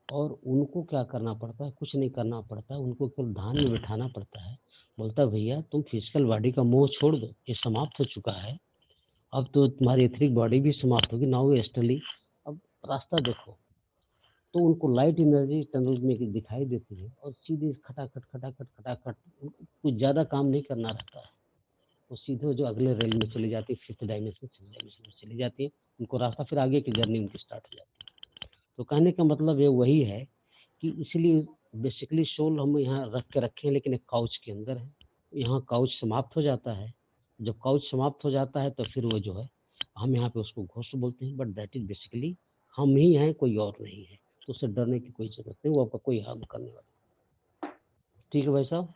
और उनको क्या करना पड़ता है? कुछ नहीं करना पड़ता, उनको केवल ध्यान में बिठाना पड़ता है। बोलता है, भैया तुम फिजिकल बॉडी का मोह छोड़ दो, ये समाप्त हो चुका है, अब तो तुम्हारी एथरिक बॉडी भी समाप्त होगी, नाउ एस्ट्रली अब रास्ता देखो। तो उनको लाइट एनर्जी टनल में दिखाई देती है, और सीधे खटाखट खटाखट खटाखट, कुछ ज़्यादा काम नहीं करना रहता है, वो सीधे जो अगले रेल में चली जाती है, 5th डायमेंशन में चली जाती है। उनको रास्ता फिर आगे की जर्नी उनकी स्टार्ट हो जाती है। तो कहने का मतलब ये वही है कि इसलिए बेसिकली सोल हम यहाँ रख के रखे हैं, लेकिन एक काउच के अंदर है। यहाँ काउच समाप्त हो जाता है। जब काउच समाप्त हो जाता है तो फिर वो जो है हम यहाँ पे उसको घोस्ट बोलते हैं, बट दैट इज बेसिकली हम ही हैं, कोई और नहीं है। तो उससे डरने की कोई जरूरत नहीं, वो आपका कोई हार्म करने वाला। ठीक है भाई साहब।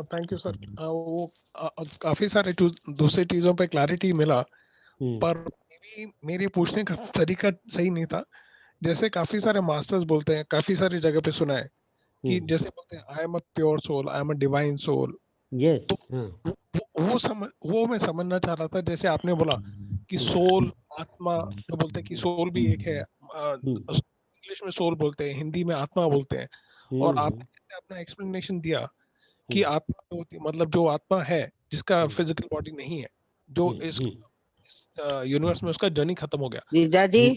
Thank you sir. वो काफी सारे दूसरी चीजों पे क्लैरिटी मिला, पर मेरी पूछने का तरीका सही नहीं था। जैसे काफी सारे मास्टर्स बोलते हैं, काफी सारी जगह पे सुना है कि जैसे बोलते हैं I am a pure soul, I am a divine soul. Yes. तो वो मैं समझना चाह रहा था, जैसे आपने बोला कि सोल आत्मा, जो बोलते हैं कि सोल भी एक है, इंग्लिश में सोल बोलते हैं, हिंदी में आत्मा बोलते हैं, और आपने जैसे अपना एक्सप्लेनेशन दिया कि आत्मा जो होती है, मतलब जो आत्मा है जिसका फिजिकल बॉडी नहीं है, जो इस यूनिवर्स में उसका जर्नी खत्म हो गया, जीजा जी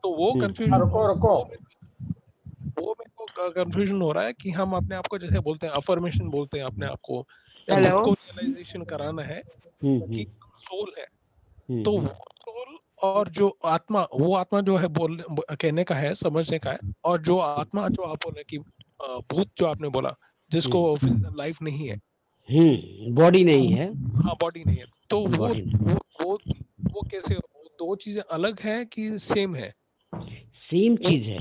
तो वो कंफ्यूजन, रुको वो मेरे को कंफ्यूजन हो रहा है कि हम अपने आप को जैसे बोलते हैं अफर्मेशन बोलते हैं अपने आप को, या खुद हेलो को रियलाइजेशन कराना है कि सोल है। तो वो सोल और जो आत्मा, वो आत्मा जो है कहने का है, समझने का है, और जो आत्मा जो आप बोले कि भूत जो आपने बोला जिसको लाइफ नहीं है, बॉडी नहीं है, हाँ बॉडी नहीं है, तो वो बॉडी नहीं। वो कैसे, वो दो चीजें अलग है कि सेम है? सेम चीज है।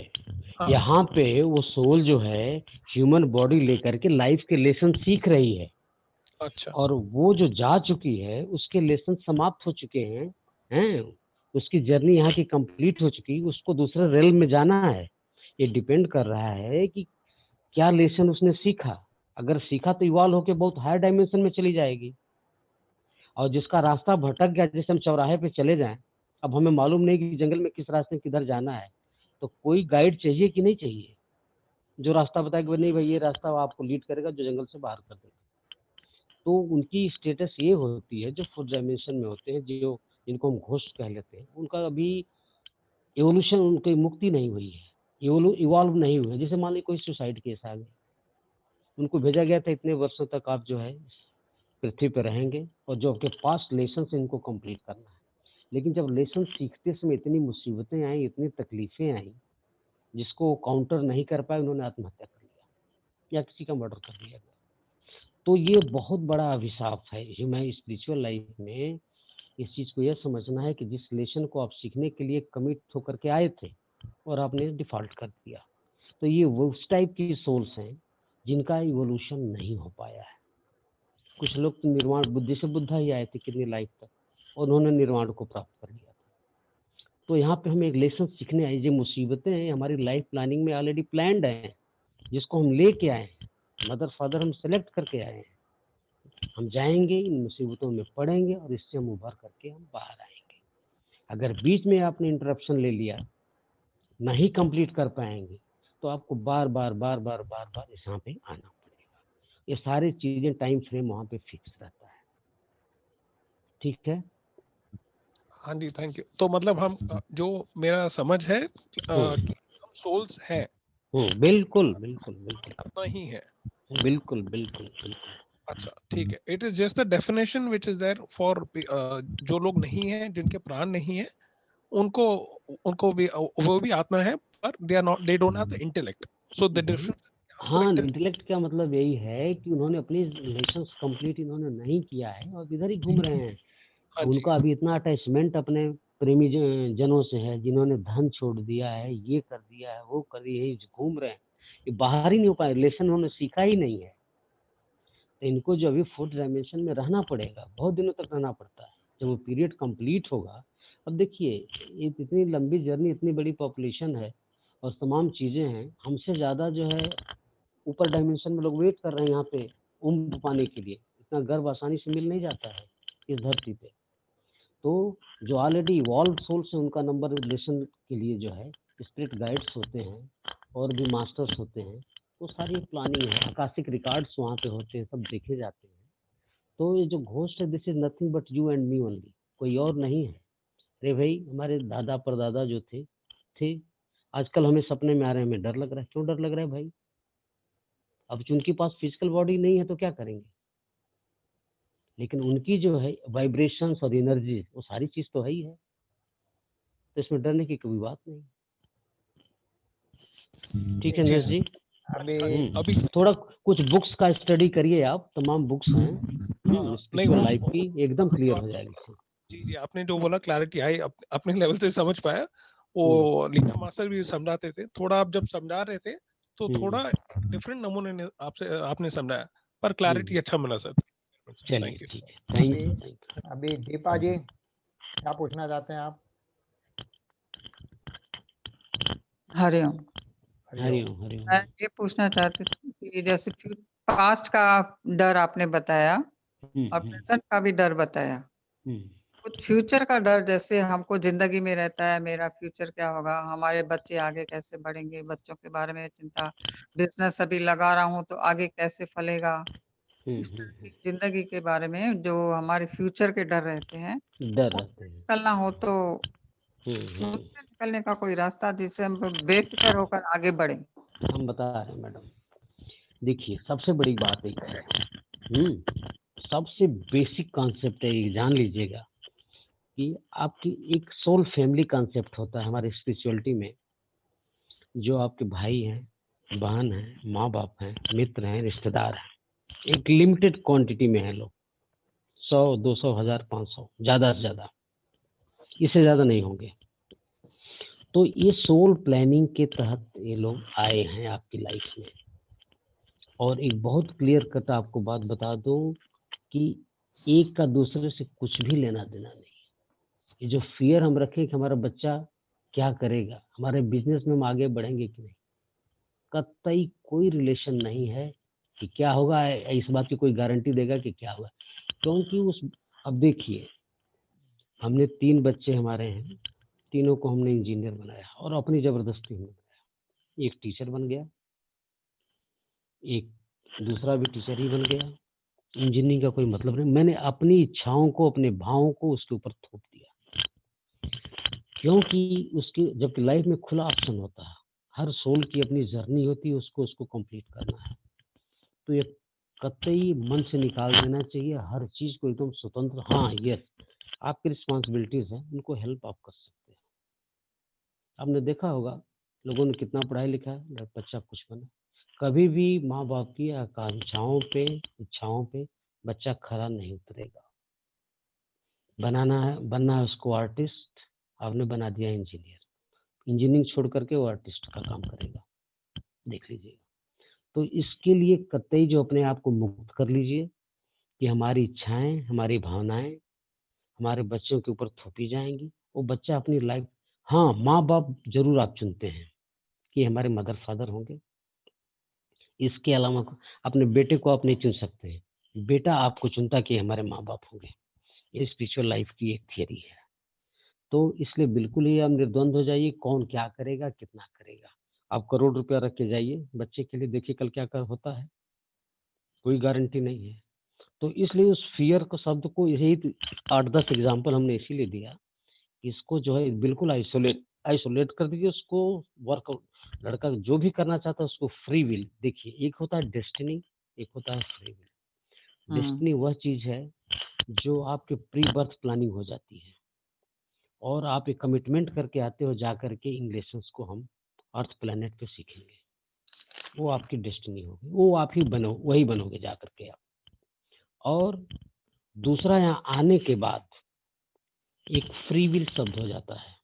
हाँ, यहाँ पे वो सोल जो है ह्यूमन बॉडी लेकर के लाइफ के लेसन सीख रही है, अच्छा, और वो जो जा चुकी है उसके लेसन समाप्त हो चुके हैं, उसकी जर्नी यहाँ की कंप्लीट हो चुकी, उसको दूसरे रेल में जाना है। ये डिपेंड कर रहा है कि क्या लेसन उसने सीखा। अगर सीखा तो इवॉल्व होके बहुत हायर डायमेंशन में चली जाएगी, और जिसका रास्ता भटक गया, जैसे हम चौराहे पे चले जाएं, अब हमें मालूम नहीं कि जंगल में किस रास्ते किधर जाना है, तो कोई गाइड चाहिए कि नहीं चाहिए, जो रास्ता बताएगा नहीं भाई ये रास्ता आपको लीड करेगा, जो जंगल से बाहर कर देगा। तो उनकी स्टेटस ये होती है जो फोर्थ डायमेंशन में होते हैं, जो जिनको हम घोस्ट कह लेते हैं, उनका अभी एवोल्यूशन, उनकी मुक्ति नहीं हुई है, इवॉल्व नहीं हुए। जैसे मान लीजिए कोई सुसाइड केस आ गया, उनको भेजा गया था इतने वर्षों तक आप जो है पृथ्वी पर रहेंगे, और जो आपके पास्ट लेसन से इनको कंप्लीट करना है। लेकिन जब लेसन सीखते समय इतनी मुसीबतें आई, इतनी तकलीफें आई, जिसको काउंटर नहीं कर पाए, उन्होंने आत्महत्या कर लिया या किसी का मर्डर कर दिया गया। तो ये बहुत बड़ा अभिशाप है ह्यूमन स्पिरिचुअल लाइफ में। इस चीज को यह समझना है कि जिस लेसन को आप सीखने के लिए कमिट होकर के आए थे और आपने डिफॉल्ट कर दिया, तो ये वो उस टाइप की सोल्स हैं जिनका इवोल्यूशन नहीं हो पाया है। कुछ लोग तो निर्वाण बुद्धि से बुद्धा ही आए थे कितनी लाइफ तक, और उन्होंने निर्वाण को प्राप्त कर लिया था। तो यहाँ पे हम एक लेसन सीखने आए, जो मुसीबतें हैं हमारी लाइफ प्लानिंग में ऑलरेडी प्लान्ड हैं, जिसको हम लेके आए हैं, मदर फादर हम सेलेक्ट करके आए हैं। हम जाएंगे, इन मुसीबतों में पड़ेंगे, और इससे हम उभर करके हम बाहर आएंगे। अगर बीच में आपने इंटरप्शन ले लिया, नहीं कंप्लीट कर पाएंगे, तो आपको बार बार बार बार बार बार इस यहाँ पे आना पड़ेगा। ये सारी चीजें टाइम फ्रेम वहाँ पे फिक्स रहता है। ठीक है। हाँ जी, थैंक यू। तो मतलब हम जो मेरा समझ है कि हम सोल्स हैं, बिल्कुल बिल्कुल बिल्कुल आत्मा ही है। बिल्कुल बिल्कुल बिल्कुल। अच्छा, ठीक है। It is just the definition which is there for जो लोग नहीं हैं, जिनके प्राण नहीं है, उनको उनको भी वो भी आत्मा है, पर they are not, they don't have the intellect. So the difference, हाँ, इंटेलेक्ट का मतलब यही है कि उन्होंने अपनी रिलेशंस कंप्लीट इन्होंने नहीं किया है, और इधर ही घूम रहे हैं। हाँ जी, उनका अभी इतना अटैचमेंट अपने प्रेमी जनों से है, जिन्होंने धन छोड़ दिया है, ये कर दिया है, वो कर दिया है, घूम रहे हैं, ये बाहर ही नहीं हो पाए, रिलेशन उन्होंने सीखा ही नहीं है। तो इनको जो अभी फोर्थ डायमेंशन में रहना पड़ेगा, बहुत दिनों तक रहना पड़ता है। जब वो पीरियड कंप्लीट होगा, अब देखिए ये इतनी लंबी जर्नी, इतनी बड़ी पॉपुलेशन है, और तमाम चीज़ें हैं, हमसे ज़्यादा जो है ऊपर डायमेंशन में लोग वेट कर रहे हैं यहाँ पे उम्र पाने के लिए। इतना गर्व आसानी से मिल नहीं जाता है इस धरती पे। तो जो ऑलरेडी इवॉल्व सोल्स हैं, उनका नंबर रिलेशन के लिए जो है स्पिरिट गाइड्स होते हैं, और भी मास्टर्स होते हैं। तो सारी प्लानिंग है, आकाशिक रिकॉर्ड्स वहाँ पे होते हैं, सब देखे जाते हैं। तो ये जो घोस्ट है, this is nothing but you and me only, कोई और नहीं है। अरे भाई, हमारे दादा परदादा जो थे, आजकल हमें सपने में आ रहे हैं, हमें डर लग रहा है। क्यों डर लग रहा है भाई? अब उनके पास फिजिकल बॉडी नहीं है तो क्या करेंगे, लेकिन उनकी जो है वाइब्रेशंस और एनर्जी, वो सारी चीज तो है ही है। तो इसमें डरने की कोई बात नहीं। ठीक है नरेश जी। अभी अभी थोड़ा कुछ बुक्स का स्टडी करिए आप, तमाम बुक्स हैं नहीं स्पिरिचुअल वो लाइफ की, एकदम क्लियर हो जाएगी। जी जी आपने जो बोला क्लैरिटी आई, अपने लेवल से समझ पाया। वो लीना मास्टर भी समझाते थे, थोड़ा आप जब समझा रहे थे तो थोड़ा डिफरेंट नमूने ने आपने समझाया, पर क्लैरिटी अच्छा मिला सर। चलिए थैंक यू। ठीक है, थैंक अभी यू। अभी दीपा जी क्या पूछना चाहते हैं आप? हरिओम। हरिओम हरिओम। मैं ये पूछना चाहती थी कि जैसे पास्ट का डर आपने बताया और प्रेजेंट का भी डर बताया, कुछ फ्यूचर का डर जैसे हमको जिंदगी में रहता है, मेरा फ्यूचर क्या होगा, हमारे बच्चे आगे कैसे बढ़ेंगे, बच्चों के बारे में चिंता, बिजनेस अभी लगा रहा हूँ तो आगे कैसे फलेगा, इस तरह की जिंदगी के बारे में जो हमारे फ्यूचर के डर रहते हैं, डर रहते हैं। निकलना हो तो उससे निकलने का कोई रास्ता जिससे हम बेफिक्र होकर आगे बढ़े? हम बता रहे हैं मैडम, देखिए सबसे बड़ी बात एक है, सबसे बेसिक कॉन्सेप्ट है, ये जान लीजिएगा कि आपकी एक सोल फैमिली कॉन्सेप्ट होता है हमारी स्पिरिचुअलिटी में। जो आपके भाई हैं, बहन हैं, माँ बाप हैं, मित्र हैं, रिश्तेदार हैं, एक लिमिटेड क्वांटिटी में है लोग, 100, 200, 1000, 500, ज़्यादा से ज़्यादा, इससे ज़्यादा नहीं होंगे। तो ये सोल प्लानिंग के तहत ये लोग आए हैं आपकी लाइफ में। और एक बहुत क्लियर कट आपको बात बता दूं कि एक का दूसरे से कुछ भी लेना देना नहीं। ये जो फियर हम रखें कि हमारा बच्चा क्या करेगा, हमारे बिजनेस में हम आगे बढ़ेंगे कि नहीं, कतई कोई रिलेशन नहीं है कि क्या होगा, इस बात की कोई गारंटी देगा कि क्या होगा। क्योंकि उस अब देखिए, हमने 3 बच्चे हमारे हैं, तीनों को हमने इंजीनियर बनाया और अपनी जबरदस्ती हमने बनाया। एक टीचर बन गया, एक दूसरा भी टीचर ही बन गया। इंजीनियरिंग का कोई मतलब नहीं, मैंने अपनी इच्छाओं को, अपने भावों को उसके ऊपर थोप दिया, क्योंकि उसकी जबकि लाइफ में खुला ऑप्शन होता है, हर सोल की अपनी जर्नी होती है, उसको कंप्लीट करना है। तो ये कतई मन से निकाल देना चाहिए हर चीज को, एकदम स्वतंत्र। हाँ यस, आपकी रिस्पॉन्सिबिलिटीज है, उनको हेल्प आप कर सकते हैं। आपने देखा होगा लोगों ने कितना पढ़ाई लिखा है, बच्चा कुछ बना। कभी भी माँ बाप की आकांक्षाओं पे, इच्छाओं पे बच्चा खरा नहीं उतरेगा। बनना है उसको आर्टिस्ट, आपने बना दिया इंजीनियर, इंजीनियरिंग छोड़ करके वो आर्टिस्ट का काम करेगा, देख लीजिएगा। तो इसके लिए कतई जो अपने आप को मुक्त कर लीजिए कि हमारी इच्छाएं, हमारी भावनाएं हमारे बच्चों के ऊपर थोपी जाएंगी। वो बच्चा अपनी लाइफ, हाँ माँ बाप जरूर आप चुनते हैं कि हमारे मदर फादर होंगे, इसके अलावा अपने बेटे को आप नहीं चुन सकते हैं, बेटा आपको चुनता कि हमारे माँ बाप होंगे। ये स्पिरिचुअल लाइफ की एक थियरी है। तो इसलिए बिल्कुल ही आप निर्द्वंद हो जाइए, कौन क्या करेगा, कितना करेगा। आप करोड़ रुपया रख के जाइए बच्चे के लिए, देखिए कल क्या कर होता है, कोई गारंटी नहीं है। तो इसलिए उस फियर को, शब्द को, यही 8-10 एग्जाम्पल हमने इसीलिए दिया, इसको जो है बिल्कुल आइसोलेट कर दीजिए उसको। वर्कआउट, लड़का जो भी करना चाहता है उसको फ्री विल, देखिए एक होता है डेस्टिनी, एक होता है फ्री विल। डेस्टिनी वह चीज है जो आपके प्री बर्थ प्लानिंग हो जाती है और आप एक कमिटमेंट करके आते हो, जा करके इन लेसन्स को हम अर्थ प्लेनेट पे सीखेंगे, वो आपकी डेस्टिनी होगी, वो आप ही बनो, वही बनोगे जा करके आप। और दूसरा, यहाँ आने के बाद एक फ्री विल शब्द हो जाता है,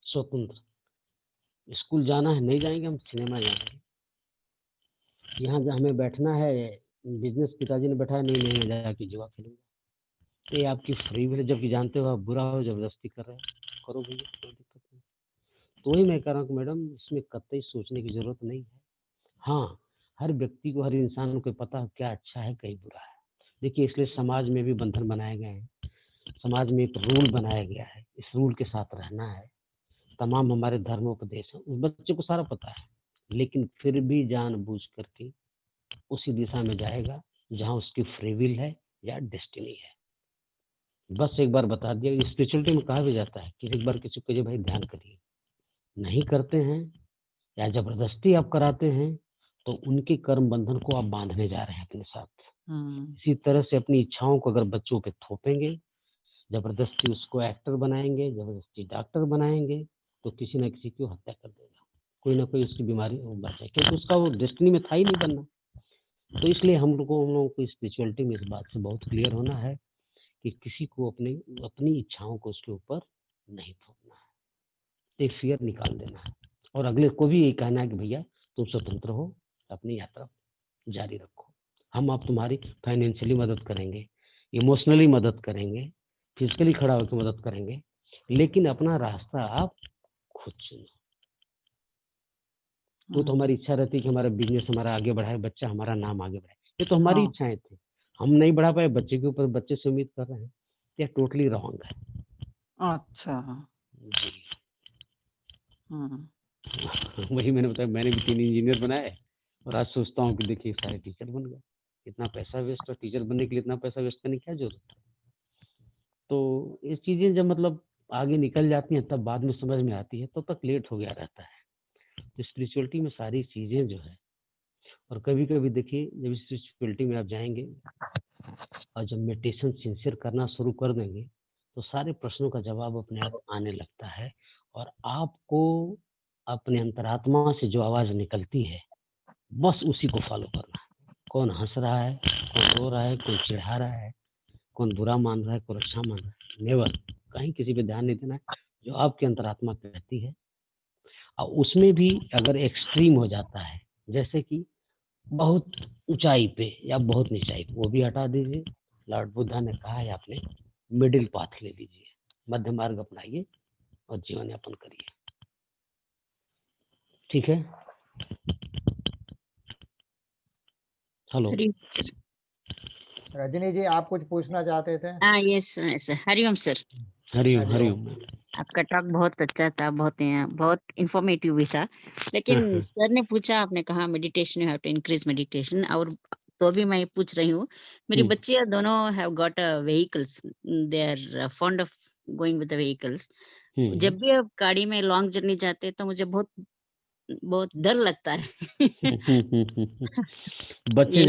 स्वतंत्र। स्कूल जाना है, नहीं जाएंगे, हम सिनेमा जाएंगे। यहाँ हमें बैठना है, बिजनेस पिताजी ने बैठाया, नहीं नहीं मैं जाके जुआ खेलूंगा। तो ये आपकी फ्री विल, जबकि जानते हो आप बुरा हो, जबरदस्ती कर रहे हो, करो भैया, कोई दिक्कत नहीं। तो वही मैं कह रहा हूँ मैडम, इसमें कतई सोचने की जरूरत नहीं है। हाँ, हर व्यक्ति को, हर इंसान को पता है क्या अच्छा है, क्या बुरा है। देखिए इसलिए समाज में भी बंधन बनाए गए हैं, समाज में एक रूल बनाया गया है, इस रूल के साथ रहना है। तमाम हमारे धर्मोपदेश है, उस बच्चे को सारा पता है, लेकिन फिर भी जानबूझ करके उसी दिशा में जाएगा जहां उसकी फ्री विल है या डेस्टिनी है। बस एक बार बता दिया, स्पिरिचुअलिटी में कहा भी जाता है कि एक बार किसी को, भाई ध्यान करिए, नहीं करते हैं या जबरदस्ती आप कराते हैं तो उनके कर्म बंधन को आप बांधने जा रहे हैं अपने साथ। इसी तरह से अपनी इच्छाओं को अगर बच्चों पे थोपेंगे, जबरदस्ती उसको एक्टर बनाएंगे, जबरदस्ती डॉक्टर बनाएंगे, तो किसी न किसी की हत्या कर देगा। कोई ना कोई उसकी बीमारी बढ़ जाए, क्योंकि उसका वो डेस्टिनी में था ही नहीं बनना। तो इसलिए हम लोगों को स्पिरिचुअलिटी में इस बात से बहुत क्लियर होना है कि किसी को अपनी इच्छाओं को उसके ऊपर नहीं थोपना है, एक फियर निकाल देना है, और अगले को भी यही कहना है कि भैया तुम स्वतंत्र हो, अपनी यात्रा जारी रखो। हम आप तुम्हारी फाइनेंशियली मदद करेंगे, इमोशनली मदद करेंगे, फिजिकली खड़ा होकर मदद करेंगे, लेकिन अपना रास्ता आप खुद चुनो। वो तो हमारी इच्छा रहती है कि हमारा बिजनेस हमारा आगे बढ़ाए, बच्चा हमारा नाम आगे बढ़ाए, ये तो हमारी इच्छाएं थी, हम नहीं बढ़ा पाए, बच्चे के ऊपर बच्चे से उम्मीद कर रहे हैं, ये टोटली रॉन्ग है। अच्छा। जी। हम्म। वही मैंने बताया, मैंने भी 3 इंजीनियर बनाए और आज सोचता हूँ कि देखिए सारे टीचर बन गए। इतना पैसा वेस्ट, और टीचर बनने के लिए इतना पैसा वेस्ट करने की क्या जरूरत है? तो ये चीजें जब मतलब आगे निकल जाती हैं तब बाद में समझ में आती है, तो तक लेट हो गया रहता है। तो स्पिरिचुअलिटी में सारी चीजें जो है, और कभी कभी देखिए जब स्पिरिचुअलिटी में आप जाएंगे और जब मेडिटेशन सिंसियर करना शुरू कर देंगे, तो सारे प्रश्नों का जवाब अपने आप आने लगता है, और आपको अपने अंतरात्मा से जो आवाज निकलती है बस उसी को फॉलो करना है। कौन हंस रहा है, कौन रो रहा है, कौन चिढ़ा रहा है, कौन बुरा मान रहा है, कौन अच्छा मान रहा है, नेवर, कहीं किसी पे ध्यान नहीं देना है। जो आपकी अंतरात्मा कहती है, और उसमें भी अगर एक्सट्रीम हो जाता है, जैसे कि बहुत ऊंचाई पे या बहुत निचाई पे, वो भी हटा दीजिए। लॉर्ड बुद्धा ने कहा है आपने मिडिल पाथ ले लीजिए, मध्य मार्ग अपनाइए और जीवन यापन करिए। ठीक है। हेलो रजनी जी, आप कुछ पूछना चाहते थे? हाँ yes sir, Hariom sir. Hariom Hariom. आपका टॉक बहुत अच्छा था, बहुत इंफॉर्मेटिव भी था, लेकिन सर ने पूछा, आपने कहा meditation, you have to increase meditation, और तो भी मैं पूछ रही हूँ, मेरी बच्चियां दोनों have got a vehicles, they are fond of going with the vehicles. जब भी आप गाड़ी में लॉन्ग जर्नी जाते हैं तो मुझे बहुत बहुत डर लगता है। बच्चे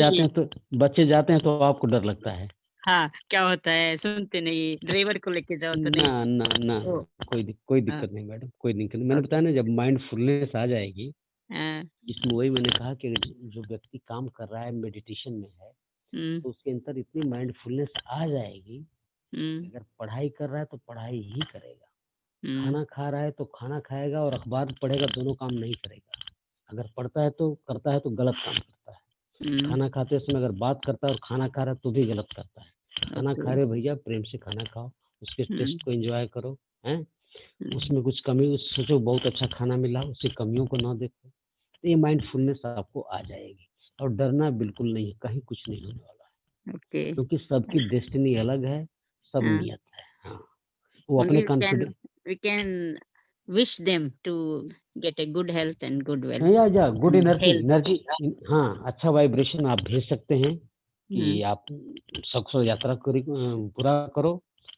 जाते हैं तो आपको डर लगता है? हाँ, क्या होता है, सुनते नहीं, ड्राइवर को लेके जाओ तो नहीं। ना कोई दिक्कत नहीं मैडम, कोई दिक्कत नहीं। मैंने बताया ना, जब माइंडफुलनेस आ जाएगी, इसमें वही मैंने कहा कि जो व्यक्ति काम कर रहा है मेडिटेशन में है, तो उसके अंदर इतनी माइंडफुलनेस आ जाएगी, अगर पढ़ाई कर रहा है तो पढ़ाई ही करेगा, खाना खा रहा है तो खाना खाएगा और अखबार पढ़ेगा, दोनों काम नहीं करेगा। अगर पढ़ता है तो करता है तो गलत काम करता है। खाना खाते समय अगर बात करता है और खाना खा रहा है तो भी गलत करता है। खाना खा रहे भैया, प्रेम से खाना खाओ, उसके टेस्ट को एंजॉय करो, हैं, उसमें कुछ कमी सोचो, बहुत अच्छा खाना मिला, उसकी कमियों को ना देखो, तो ये माइंडफुलनेस आपको आ जाएगी। और डरना बिल्कुल नहीं, कहीं कुछ नहीं होने वाला है, क्योंकि सबकी डेस्टिनी अलग है, सब नियत है। हाँ, वो अपने confidence, we can wish them to get a good health and good wealth, या गुड एनर्जी। हाँ, अच्छा वाइब्रेशन आप भेज सकते हैं कि आप सक्सेस यात्रा पूरा करो,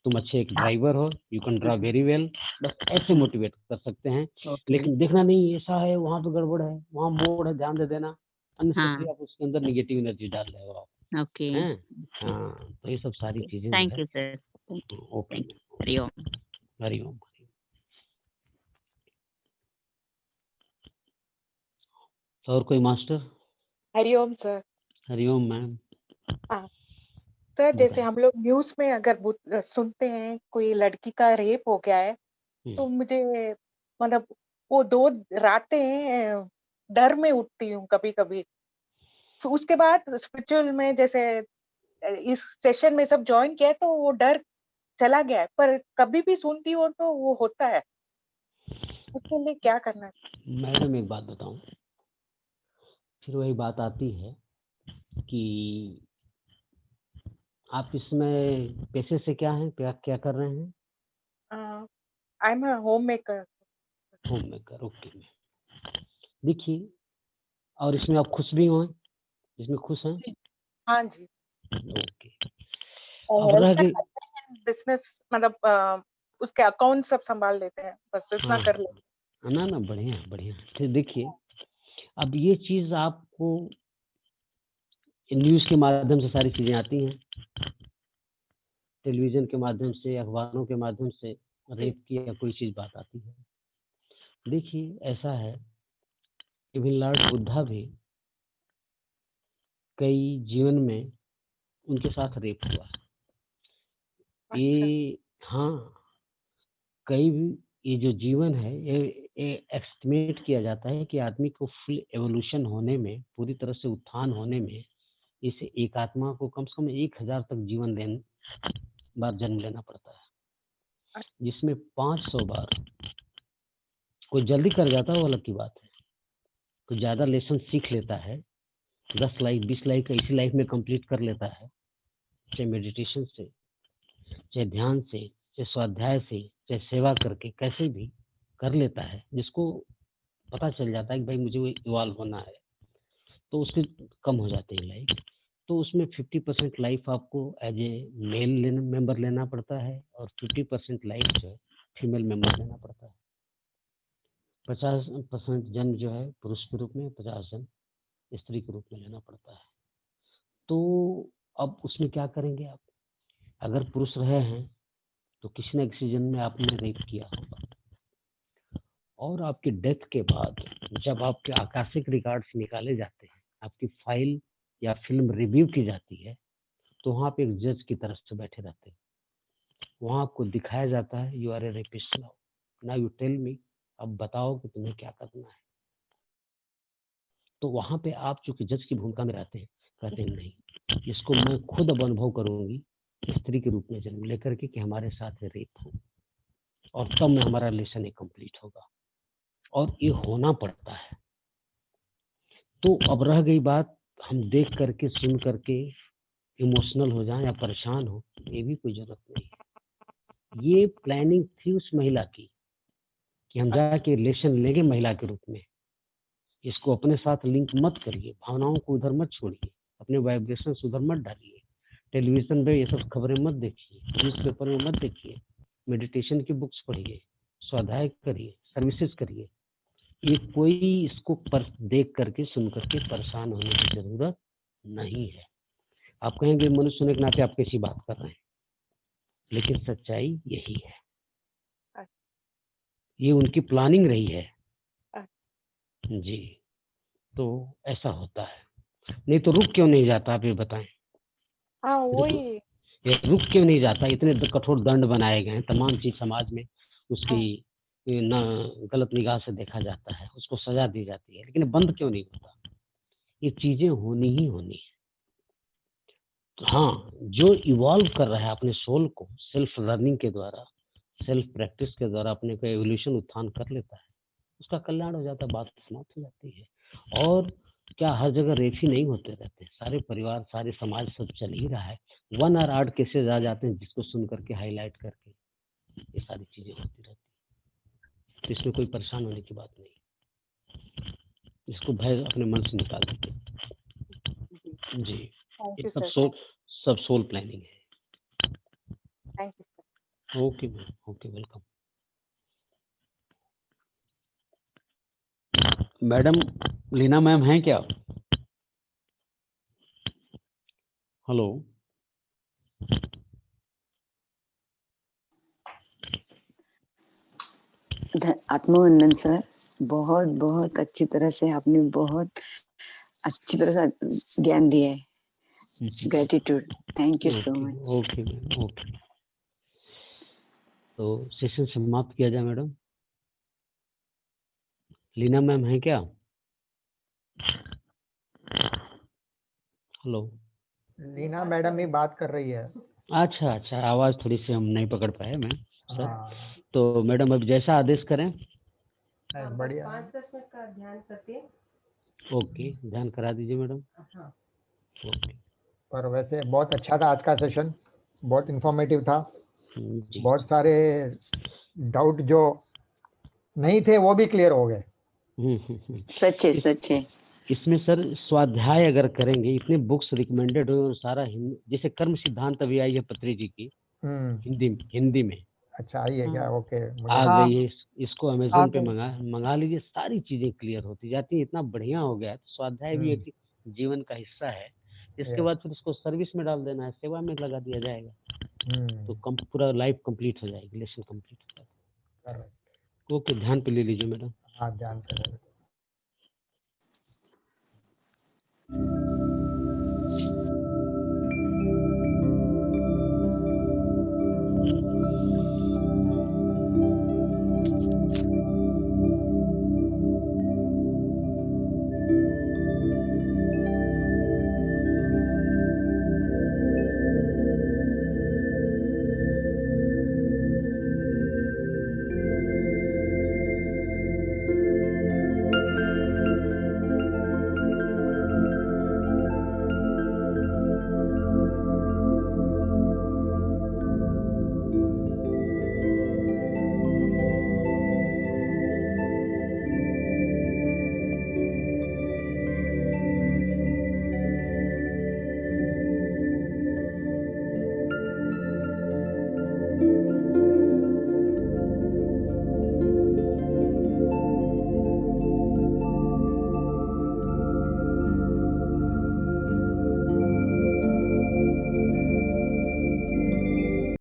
तुम अच्छे एक ड्राइवर हो, you can drive very well, बस ऐसे मोटिवेट कर सकते हैं। लेकिन देखना नहीं ऐसा है, वहाँ पे गड़बड़ है, वहाँ मोड़ है, ध्यान दे देना, अननेसेसरी आप उसके अंदर निगेटिव एनर्जी डाल रहे हो आप। ओके, हाँ, तो ये सब सारी चीजें thank you sir, okay. Hariom Hariom. और कोई master? Hariom sir. Hariom ma'am. Sir, जैसे हम लोग न्यूज में अगर सुनते हैं कोई लड़की का रेप हो गया है, तो मुझे मतलब वो 2 रातें डर में उठती हूँ कभी कभी। फिर उसके बाद स्पिरिचुअल में जैसे इस सेशन में सब ज्वाइन किया है, तो वो डर चला गया है, पर कभी भी सुनती हूँ तो वो होता है। उसके लिए क्या करना है? मैडम एक बात बताऊं, फिर वही बात आती है कि आप इसमें पैसे से क्या हैं, क्या कर रहे हैं? I am a home maker. Okay. देखिए, और इसमें आप खुश भी हो, इसमें खुश हैं? हाँ जी। ओके। अब रह गई बिजनेस, मतलब उसके अकाउंट सब संभाल लेते हैं, बस इतना कर लेते हैं। ना बढ़िया। फिर देखिए, अब ये चीज आपको न्यूज के माध्यम से सारी चीजें आती हैं, टेलीविजन के माध्यम से, अखबारों के माध्यम से रेप की या कोई चीज बात आती है। देखिए, ऐसा है इवन लॉर्ड बुद्धा भी कई जीवन में उनके साथ रेप हुआ। अच्छा। ये हाँ, कई ये जो जीवन है ये एस्टिमेट किया जाता है कि आदमी को फुल एवोल्यूशन होने में, पूरी तरह से उत्थान होने में, इसे एक आत्मा को कम से कम 1000 तक जीवन बार जन्म लेना पड़ता है, जिसमें 500 बार कोई जल्दी कर जाता है वो अलग की बात है, कोई ज्यादा लेसन सीख लेता है, 10 लाइफ 20 लाइफ इसी लाइफ में कंप्लीट कर लेता है, चाहे मेडिटेशन से, चाहे ध्यान से, चाहे स्वाध्याय से, चाहे सेवा करके, कैसे भी कर लेता है, जिसको पता चल जाता है कि भाई मुझे इवॉल्व होना है, तो उसकी कम हो जाती है लाइफ। तो उसमें 50% लाइफ आपको एज ए मेल मेंबर लेना पड़ता है और 50% लाइफ जो है फीमेल मेंबर लेना पड़ता है। 50% जन्म जो है पुरुष के रूप में, 50 जन्म स्त्री के रूप में लेना पड़ता है। तो अब उसमें क्या करेंगे आप? अगर पुरुष रहे हैं तो किसी न किसी जन्म में आपने रेप किया होगा, और आपकी डेथ के बाद जब आपके आकाशिक रिकॉर्ड्स निकाले जाते हैं, आपकी फाइल या फिल्म रिव्यू की जाती है, तो वहाँ पे एक जज की तरफ से बैठे रहते हैं। वहाँ आपको दिखाया जाता है you are a rapist now, now you tell me, अब बताओ कि तुम्हें क्या करना है। तो वहाँ पे आप चूंकि जज की भूमिका में रहते हैं, कहते हैं नहीं, इसको मैं खुद अब अनुभव करूंगी स्त्री के रूप में जन्म लेकर के कि हमारे साथ रेप हो, और तब में हमारा रिलेशन एक कंप्लीट होगा, और ये होना पड़ता है। तो अब रह गई बात, हम देख करके सुन करके इमोशनल हो जाएं या परेशान हो, ये भी कोई जरूरत नहीं। ये प्लानिंग थी उस महिला की कि हम जाके रिलेशन लेंगे महिला के रूप में। इसको अपने साथ लिंक मत करिए, भावनाओं को उधर मत छोड़िए, अपने वाइब्रेशन उधर मत डालिए, टेलीविजन पे ये सब खबरें मत देखिए, न्यूज़पेपर में मत देखिए, मेडिटेशन की बुक्स पढ़िए, स्वाध्याय करिए, सर्विसेज करिए। ये कोई इसको देख करके सुन करके परेशान होने की जरूरत नहीं है। आप कहेंगे मनुष्य होने के नाते आप कैसी बात कर रहे हैं, लेकिन सच्चाई यही है। ये उनकी प्लानिंग रही है जी, तो ऐसा होता है। नहीं तो रुक क्यों नहीं जाता, आप ये बताएं। हाँ वही। ये रुक क्यों नहीं जाता? इतने कठोर दंड बनाए गए हैं, तमाम चीज समाज में उसकी ना गलत निगाह से देखा जाता है, उसको सजा दी जाती है, लेकिन बंद क्यों नहीं होता? ये चीजें होनी ही होनी है। तो हाँ, जो इवॉल्व कर रहा है अपने सोल को सेल्फ लर्निंग के द्वारा, सेल्फ प्रैक्टिस के द्वारा अपने को एवोल्यूशन उत्थान कर लेता है, उसका कल्याण हो जाता है, बात समाप्त हो जाती है। और क्या हर जगह रेप ही नहीं होते रहते? सारे परिवार, सारे समाज सब चल ही रहा है। 1 और 8 केसेस आ जाते हैं जिसको सुन करके हाईलाइट करके ये सारी चीजें होती रहती है। तो इसमें कोई परेशान होने की बात नहीं, इसको भय अपने मन से निकाल दीजिए जी। ये सब सोल प्लानिंग है। Thank you sir. Okay ma'am, okay, welcome. Madam Leena ma'am हैं क्या? हेलो। आत्मवंदन सर, बहुत बहुत अच्छी तरह से आपने बहुत अच्छी तरह से ज्ञान दिया है। Gratitude, thank you so much. Okay ma'am, okay. तो सेशन समाप्त किया जाए मैडम। लीना मैम हैं क्या? हेलो। लीना मैडम ही बात कर रही है। अच्छा अच्छा, आवाज थोड़ी सी हम नहीं पकड़ पाए मैं सर। हाँ। तो मैडम अब जैसा आदेश करें। बढ़िया। 5-10 मिनट का ध्यान करते हैं। ओके, ध्यान करा दीजिए मैडम। हाँ। ओके। पर वैसे बहुत अच्छा था आज का सेशन, बहुत इंफॉर्मेटिव था। जी। बहुत सारे डाउट जो नहीं थे वो भी क्लियर हो गए। सच है, सच है। इसमें सर स्वाध्याय अगर करेंगे, इतने बुक्स रिकमेंडेड हो, सारा जैसे कर्म सिद्धांत अभी आई है पत्री जी की हिंदी में। अच्छा आई है क्या? ओके, आ मुझे गई है, इसको अमेजोन पे मंगा लीजिए, सारी चीजें क्लियर होती जाती है। इतना बढ़िया हो गया है। तो स्वाध्याय भी एक जीवन का हिस्सा है। इसके बाद फिर इसको सर्विस में डाल देना है, सेवा में लगा दिया जाएगा, तो पूरा लाइफ कंप्लीट हो जाएगी, रिलेशन कंप्लीट हो जाएगा। ओके, ध्यान पे ले लीजिए मैडम। हाँ, ध्यान पे। है।